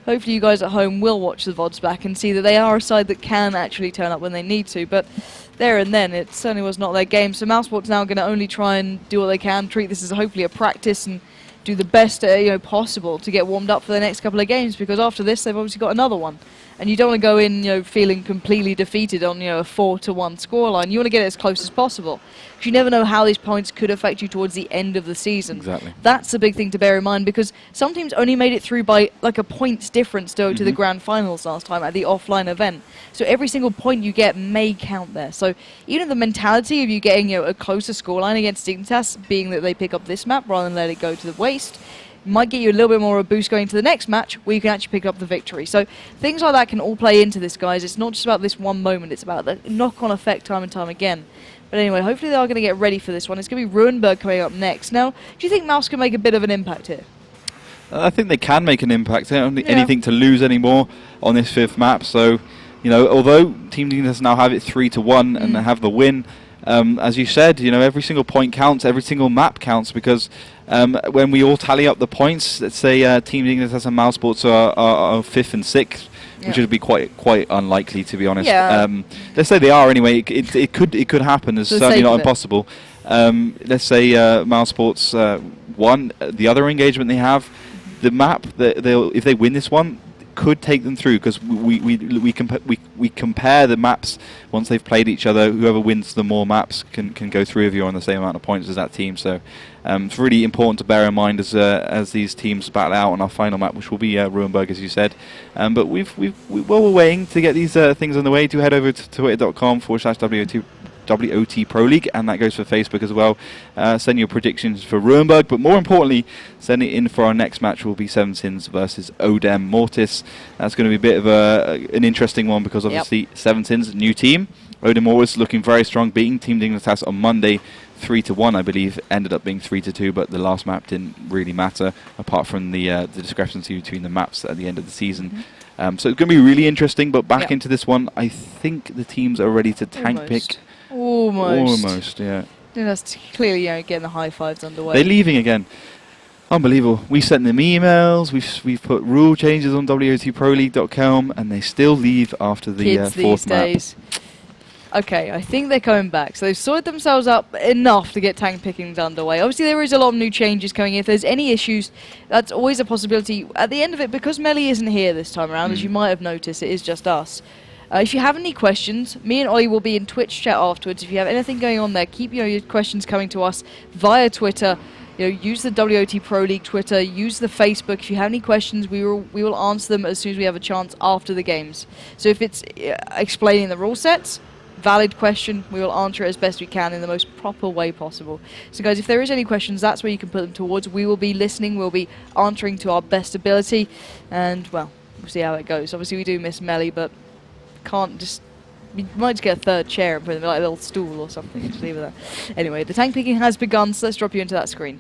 hopefully you guys at home will watch the VODs back and see that they are a side that can actually turn up when they need to, but there and then, it certainly was not their game. So Mousesports now going to only try and do what they can, treat this as hopefully a practice, and do the best possible to get warmed up for the next couple of games, because after this they've obviously got another one. And you don't want to go in, feeling completely defeated on, a 4-1 scoreline. You want to get it as close as possible, because you never know how these points could affect you towards the end of the season. Exactly. That's a big thing to bear in mind, because some teams only made it through by like a points difference to the grand finals last time at the offline event. So every single point you get may count there. So even the mentality of you getting, a closer scoreline against Dignitas, being that they pick up this map rather than let it go to the waste, might get you a little bit more of a boost going to the next match where you can actually pick up the victory. So things like that can all play into this, guys. It's not just about this one moment, it's about the knock-on effect time and time again. But anyway, hopefully they are going to get ready for this one. It's going to be Ruinberg coming up next. Now, do you think Mouse can make a bit of an impact here? I think they can make an impact. They don't have anything to lose anymore on this 5th map. So, although Team Dignitas now have it 3-1 and they have the win, as you said, every single point counts, every single map counts, because when we all tally up the points, let's say Team Dignitas and Mousesports are 5th and 6th, which would be quite unlikely, to be honest. Yeah. Let's say they are anyway. It could happen. It's certainly not impossible. Let's say Mousesports won the other engagement they have. The map if they win this one, could take them through, because we compare the maps once they've played each other. Whoever wins the more maps can go through if you're on the same amount of points as that team. So it's really important to bear in mind as these teams battle out on our final map, which will be Ruinberg, as you said. But we're waiting to get these things on the way. Do head over to twitter.com/WoT Pro League, and that goes for Facebook as well. Send your predictions for Ruinberg, but more importantly, send it in for our next match. Will be Seven Sins versus Odem Mortis. That's going to be a bit of an interesting one, because obviously Seven Sins, new team. Odem Mortis looking very strong, beating Team Dignitas on Monday 3-1, I believe. Ended up being 3-2, but the last map didn't really matter, apart from the discrepancy between the maps at the end of the season. So it's going to be really interesting, but back into this one, I think the teams are ready to tank pick. Almost, yeah. That's clearly getting the high fives underway. They're leaving again. Unbelievable. We sent them emails. We've put rule changes on WoTProLeague.com, and they still leave after the Kids fourth these map. days. Okay, I think they're coming back. So they've sorted themselves up enough to get tank pickings underway. Obviously, there is a lot of new changes coming in. If there's any issues, that's always a possibility. At the end of it, because Melly isn't here this time around, as you might have noticed, it is just us. If you have any questions, me and Ollie will be in Twitch chat afterwards. If you have anything going on there, keep your questions coming to us via Twitter. Use the WoT Pro League Twitter, use the Facebook. If you have any questions, we will answer them as soon as we have a chance after the games. So if it's explaining the rule sets, valid question, we will answer it as best we can in the most proper way possible. So guys, if there is any questions, that's where you can put them towards. We will be listening, we'll be answering to our best ability, and well, we'll see how it goes. Obviously we do miss Melly, but we might just get a third chair and put them like a little stool or something and just leave it there. Anyway, the tank picking has begun, so let's drop you into that screen.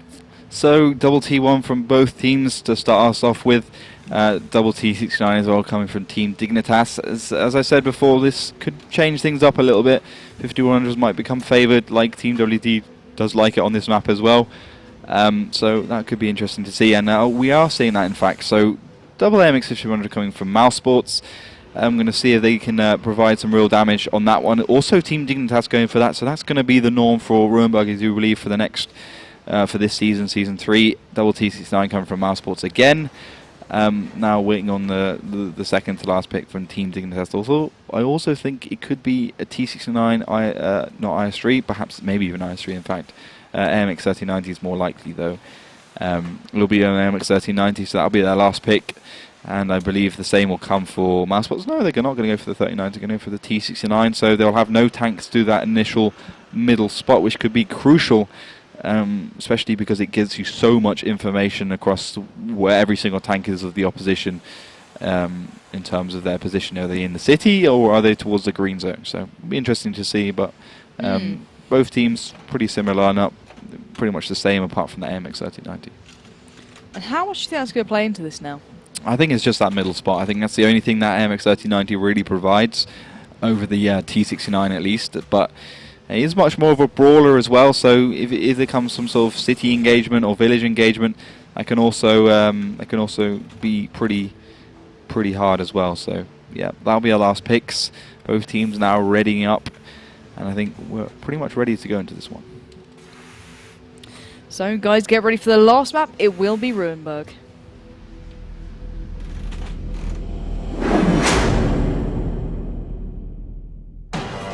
So double T1 from both teams to start us off with. Double T69 as well, coming from Team Dignitas. As I said before, this could change things up a little bit. 5100s might become favoured, like Team WT does like it on this map as well. So that could be interesting to see, and we are seeing that in fact. So double AMX 5100 coming from Mousesports. I'm going to see if they can provide some real damage on that one. Also, Team Dignitas going for that, so that's going to be the norm for Ruinberg, I do believe, for the next, for this season, Season 3. Double T69 coming from Mousesports again. Now waiting on the second to last pick from Team Dignitas. Also, I also think it could be a T69, not IS3, perhaps maybe even IS3 in fact. AMX 3090 is more likely though. It'll be an AMX 3090, so that'll be their last pick. And I believe the same will come for Mousesports. No, they're not going to go for the 39, they're going to go for the T69, so they'll have no tanks to do that initial middle spot, which could be crucial, especially because it gives you so much information across where every single tank is of the opposition in terms of their position. Are they in the city or are they towards the green zone? So it'll be interesting to see, but both teams pretty similar lineup, pretty much the same apart from the AMX 3090. And how much do you think that's going to play into this now? I think it's just that middle spot. I think that's the only thing that AMX 3090 really provides over the T69 at least. But he is much more of a brawler as well. So if there comes some sort of city engagement or village engagement, that can also be pretty hard as well. So yeah, that'll be our last picks. Both teams now readying up, and I think we're pretty much ready to go into this one. So guys, get ready for the last map. It will be Ruinberg.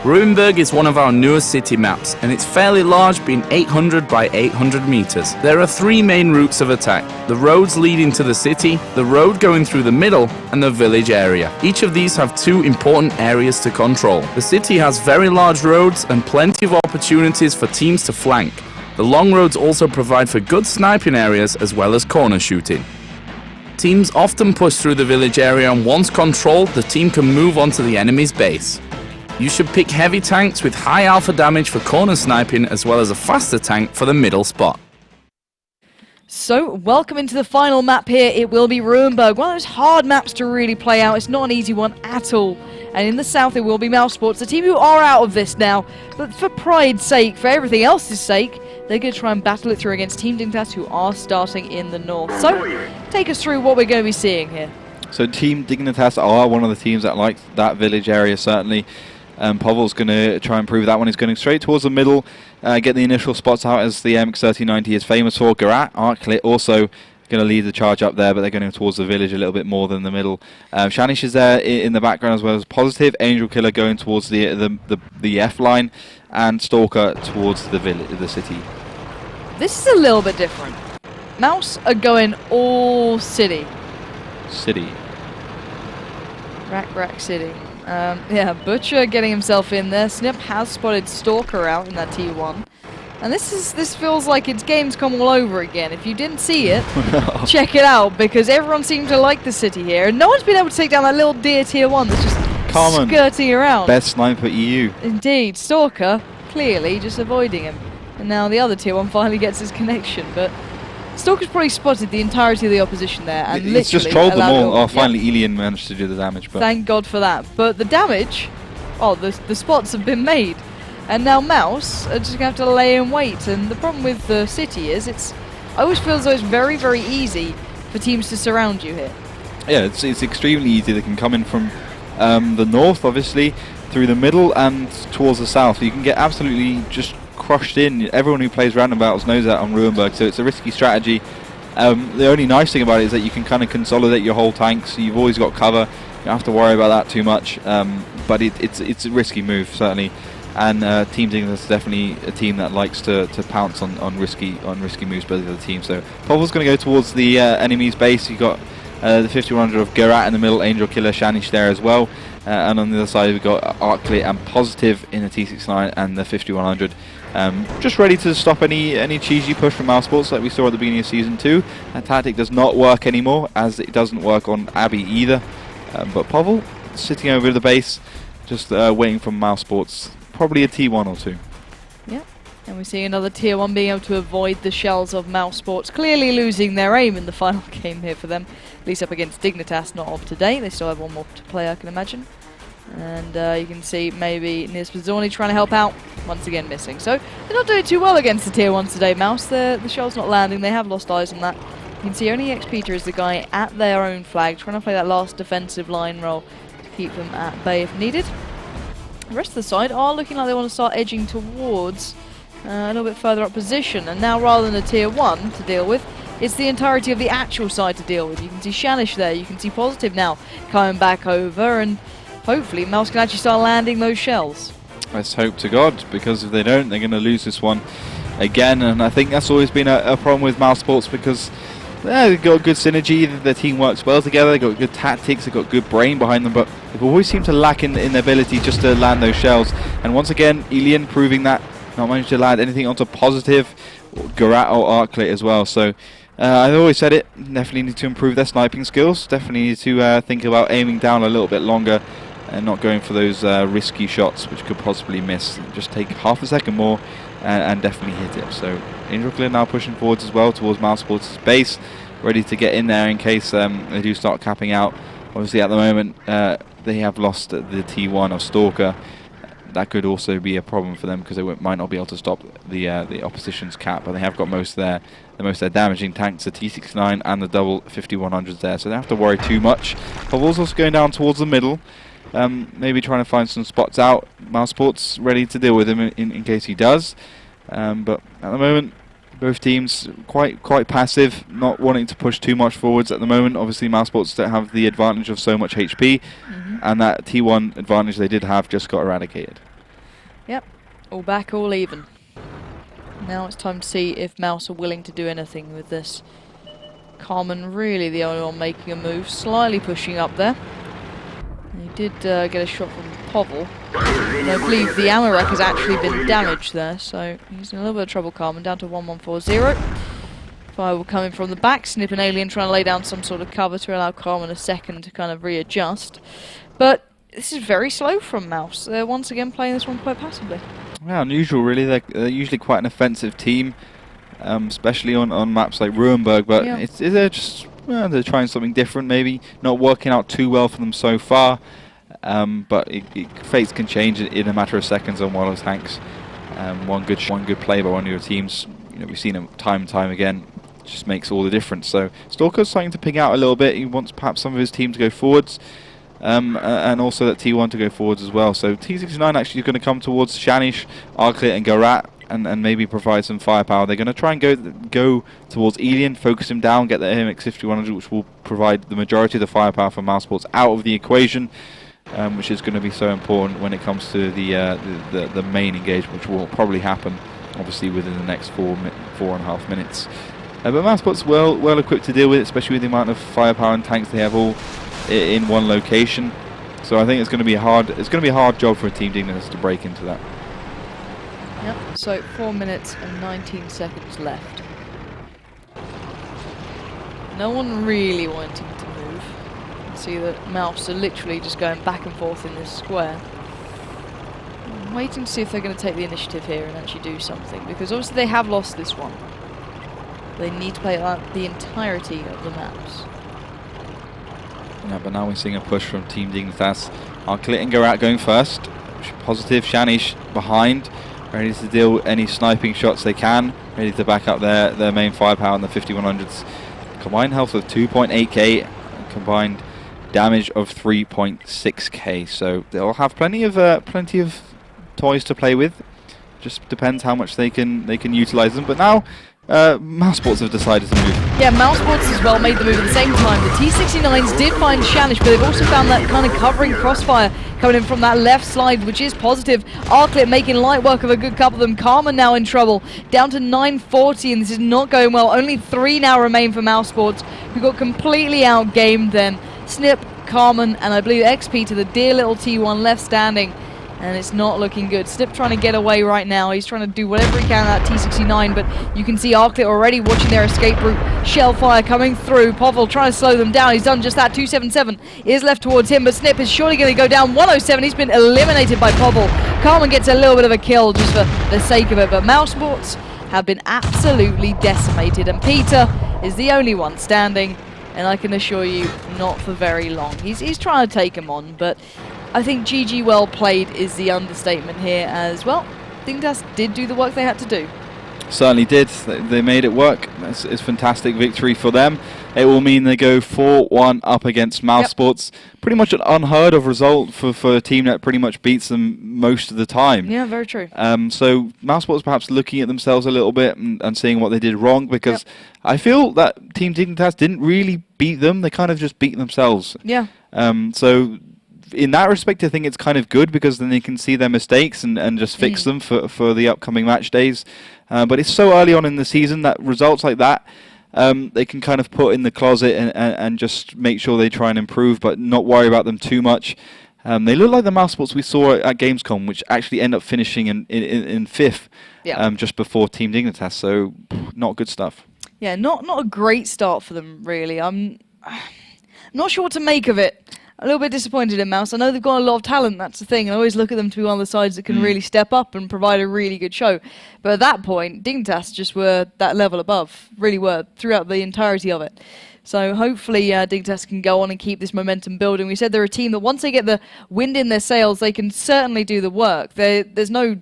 Ruinberg is one of our newest city maps, and it's fairly large, being 800 by 800 meters. There are three main routes of attack: the roads leading to the city, the road going through the middle, and the village area. Each of these have two important areas to control. The city has very large roads and plenty of opportunities for teams to flank. The long roads also provide for good sniping areas as well as corner shooting. Teams often push through the village area, and once controlled, the team can move on to the enemy's base. You should pick heavy tanks with high alpha damage for corner sniping, as well as a faster tank for the middle spot. So, welcome into the final map here. It will be Ruinberg, one of those hard maps to really play out. It's not an easy one at all. And in the south, it will be Mousesports, the team who are out of this now. But for pride's sake, for everything else's sake, they're going to try and battle it through against Team Dignitas, who are starting in the north. So, take us through what we're going to be seeing here. So, Team Dignitas are one of the teams that like that village area, certainly. Pavel's going to try and prove that one. He's going straight towards the middle, get the initial spots out as the MX 3090 is famous for. Garat, Arklit also going to lead the charge up there, but they're going towards the village a little bit more than the middle. Shanish is there in the background as well as Positive. Angel Killer going towards the F line, and Stalker towards the city. This is a little bit different. Mouse are going all city. City. Rack City. Yeah, Butcher getting himself in there. Snip has spotted Stalker out in that T1. And this feels like it's Gamescom all over again. If you didn't see it, check it out, because everyone seemed to like the city here. And no one's been able to take down that little deer Tier 1 that's just skirting around. Best sniper EU. Indeed. Stalker, clearly, just avoiding him. And now the other Tier 1 finally gets his connection, but Stalker's probably spotted the entirety of the opposition there, and it's just trolled them all. Oh, finally Elian managed to do the damage. But thank God for that. But the damage, the spots have been made, and now Mouse are just going to have to lay in wait. And the problem with the city is it's I always feel as though it's very, very easy for teams to surround you here. Yeah, it's extremely easy. They can come in from the north, obviously, through the middle and towards the south. You can get absolutely just crushed in. Everyone who plays roundabouts knows that on Ruinberg, so it's a risky strategy. The only nice thing about it is that you can kind of consolidate your whole tank, so you've always got cover. You don't have to worry about that too much, but it's a risky move, certainly. And Team Dignitas is definitely a team that likes to pounce on risky moves by the other team. So Povel's going to go towards the enemy's base. You've got the 5100 of Gerat in the middle, Angel Killer, Shanish there as well. And on the other side we've got Arclit and Positive in the T69 and the 5100. Just ready to stop any cheesy push from Mousesports like we saw at the beginning of Season 2. That tactic does not work anymore, as it doesn't work on Abbey either. But Povel sitting over the base, just waiting for Mousesports. Probably a T1 or 2. Yeah, and we see another Tier 1 being able to avoid the shells of Mousesports, clearly losing their aim in the final game here for them, at least up against Dignitas, not of today. They still have one more to play, I can imagine. And you can see maybe Nizpazorni trying to help out, once again missing. So they're not doing too well against the Tier 1s today, Mouse. The shell's not landing, they have lost eyes on that. You can see only XPeter is the guy at their own flag, trying to play that last defensive line role to keep them at bay if needed. The rest of the side are looking like they want to start edging towards a little bit further up position, and now rather than a Tier 1 to deal with, it's the entirety of the actual side to deal with. You can see Shanish there, you can see Positive now coming back over, and hopefully Mouse can actually start landing those shells. Let's hope to God, because if they don't, they're going to lose this one again, and I think that's always been a problem with Mousesports, because they've got good synergy, their team works well together, they've got good tactics, they've got good brain behind them, but they always seem to lack in their ability just to land those shells. And once again, Elian proving that, not managed to land anything onto Positive, Gerat or Arclit as well. So I've always said it, definitely need to improve their sniping skills, definitely need to think about aiming down a little bit longer and not going for those risky shots which could possibly miss. Just take half a second more and definitely hit it. So Angel Killer now pushing forwards as well towards Mousesports' base, ready to get in there in case they do start capping out. Obviously at the moment they have lost the T1 of Stalker. That could also be a problem for them because they might not be able to stop the opposition's cap, but they have got most of their damaging tanks, the T69 and the double 5100s there, so they don't have to worry too much. Pavel's also going down towards the middle, maybe trying to find some spots out. Mousesports ready to deal with him in case he does, but at the moment both teams quite passive, not wanting to push too much forwards at the moment. Obviously Mousesports don't have the advantage of so much HP, and that T1 advantage they did have just got eradicated. Yep, all back, all even. Now it's time to see if Mouse are willing to do anything with this. Carmen really the only one making a move, slightly pushing up there. He did get a shot from Povel. And I believe the ammo rack has actually been damaged there, so he's in a little bit of trouble, Carmen, down to 1140. Fireball coming from the back, Snip and Alien trying to lay down some sort of cover to allow Carmen a second to kind of readjust. But this is very slow from Mouse. They're once again playing this one quite passively. Yeah, unusual really. They're usually quite an offensive team, especially on maps like Ruinberg, but yeah. They're just they're trying something different, maybe not working out too well for them so far. But fates can change in a matter of seconds on one of those tanks. One good play by one of your teams, we've seen it time and time again, just makes all the difference. So Stalker's starting to ping out a little bit. He wants perhaps some of his team to go forwards, and also that T1 to go forwards as well. So T69 actually is going to come towards Shanish, Arclit and Gerat, and maybe provide some firepower. They're going to try and go towards Elian, focus him down, get the MX 5100, which will provide the majority of the firepower for Mousesports out of the equation. Which is going to be so important when it comes to the main engagement, which will probably happen obviously within the next 4.5 minutes. But Mousesports well equipped to deal with it, especially with the amount of firepower and tanks they have all in one location. So I think it's going to be a hard job for a Team Dignitas to break into that. Yep. So 4 minutes and 19 seconds left. No one really wanting to move. See that Mouse are literally just going back and forth in this square. I'm waiting to see if they're going to take the initiative here and actually do something, because obviously they have lost this one. They need to play out the entirety of the maps. Yeah, but now we're seeing a push from Team Dignitas. Arclit and Gerat going first. Positive, Shanish behind, ready to deal any sniping shots they can, ready to back up their main firepower in the 5100s. Combined health of 2.8k, combined damage of 3.6k. So they'll have plenty of toys to play with. Just depends how much they can utilize them. But now Mousesports have decided to move. Yeah, Mousesports as well made the move at the same time. The T69s did find Shanish, but they've also found that kind of covering crossfire coming in from that left slide, which is positive. Arclit making light work of a good couple of them. Karma now in trouble, down to 940, and this is not going well. Only 3 now remain for Mousesports, who got completely outgamed then. Snip, Carmen, and I believe XP to the dear little T1 left standing. And it's not looking good. Snip trying to get away right now. He's trying to do whatever he can at that T69, but you can see Arclit already watching their escape route. Shellfire coming through. Povel trying to slow them down. He's done just that. 277 is left towards him, but Snip is surely going to go down. 107. He's been eliminated by Povel. Carmen gets a little bit of a kill just for the sake of it, but Mousesports have been absolutely decimated, and Peter is the only one standing, and I can assure you, not for very long. He's trying to take him on, but I think GG well played is the understatement here as well. Dignitas did do the work they had to do. Certainly did. They made it work. It's a fantastic victory for them. It will mean they go 4-1 up against Mousesports. Yep. Pretty much an unheard of result for a team that pretty much beats them most of the time. Yeah, very true. So Mousesports perhaps looking at themselves a little bit and seeing what they did wrong, because I feel that Team Dignitas didn't really beat them. They kind of just beat themselves. Yeah. So in that respect, I think it's kind of good, because then they can see their mistakes and just fix them for the upcoming match days. But it's so early on in the season that results like that, they can kind of put in the closet and just make sure they try and improve, but not worry about them too much. They look like the Mousesports we saw at Gamescom, which actually end up finishing in 5th, just before Team Dignitas. So not good stuff. Yeah, not a great start for them, really. I'm not sure what to make of it. A little bit disappointed in Mouse. I know they've got a lot of talent, that's the thing. I always look at them to be one of the sides that can really step up and provide a really good show. But at that point, Dignitas just were that level above, really were, throughout the entirety of it. So hopefully Dignitas can go on and keep this momentum building. We said they're a team that once they get the wind in their sails, they can certainly do the work. There's no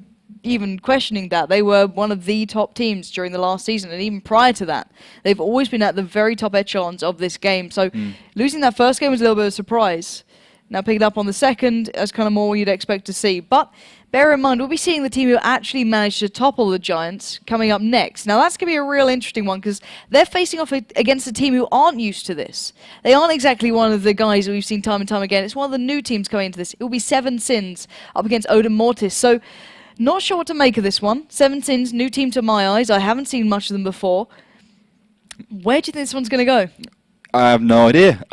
even questioning that. They were one of the top teams during the last season, and even prior to that, they've always been at the very top echelons of this game. So losing that first game was a little bit of a surprise. Now picking up on the second, that's kind of more what you'd expect to see. But bear in mind, we'll be seeing the team who actually managed to topple the Giants coming up next. Now that's going to be a real interesting one, because they're facing off against a team who aren't used to this. They aren't exactly one of the guys that we've seen time and time again. It's one of the new teams coming into this. It will be Seven Sins up against Odin Mortis. So not sure what to make of this one. Seven Sins, new team to my eyes. I haven't seen much of them before. Where do you think this one's going to go? I have no idea.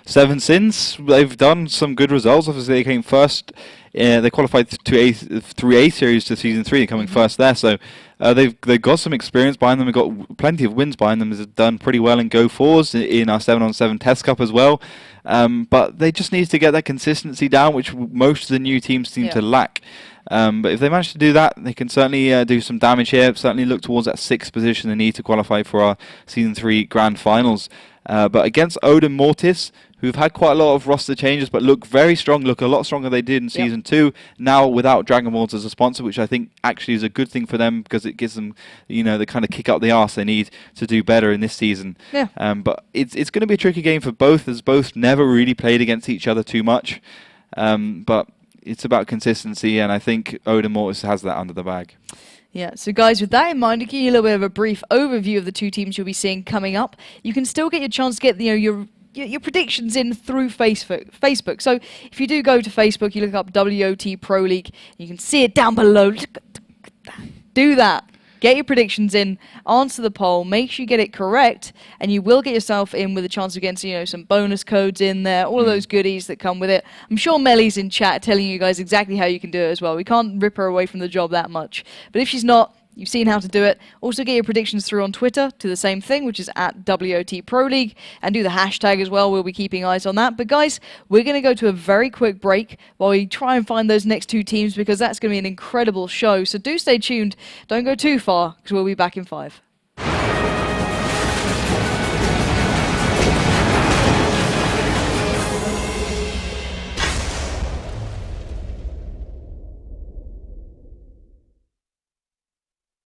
Seven Sins, they've done some good results. Obviously, they came first. They qualified through A series to season 3, coming first there. So they've got some experience behind them. They've got plenty of wins behind them. They've done pretty well in Go 4s in our 7-on-7 Test Cup as well. But they just need to get that consistency down, which most of the new teams seem to lack. But if they manage to do that, they can certainly do some damage here. Certainly look towards that 6th position they need to qualify for our Season 3 Grand Finals. But against Odin Mortis, who've had quite a lot of roster changes, but look very strong, look a lot stronger than they did in Season 2, now without Dragon Balls as a sponsor, which I think actually is a good thing for them, because it gives them, the kind of kick up the arse they need to do better in this season. But it's going to be a tricky game for both, as both never really played against each other too much. But it's about consistency, and I think Odin Mortis has that under the bag. Yeah, so guys, with that in mind, to give you a little bit of a brief overview of the two teams you'll be seeing coming up, you can still get your chance to get your predictions in through Facebook. So if you do go to Facebook, you look up WoT Pro League, you can see it down below. Do that. Get your predictions in, answer the poll, make sure you get it correct, and you will get yourself in with a chance of getting some bonus codes in there, all of those goodies that come with it. I'm sure Melly's in chat telling you guys exactly how you can do it as well. We can't rip her away from the job that much. But if she's not, you've seen how to do it. Also get your predictions through on Twitter to the same thing, which is at WoT Pro League, and do the hashtag as well. We'll be keeping eyes on that. But guys, we're going to go to a very quick break while we try and find those next two teams, because that's going to be an incredible show. So do stay tuned. Don't go too far, because we'll be back in 5.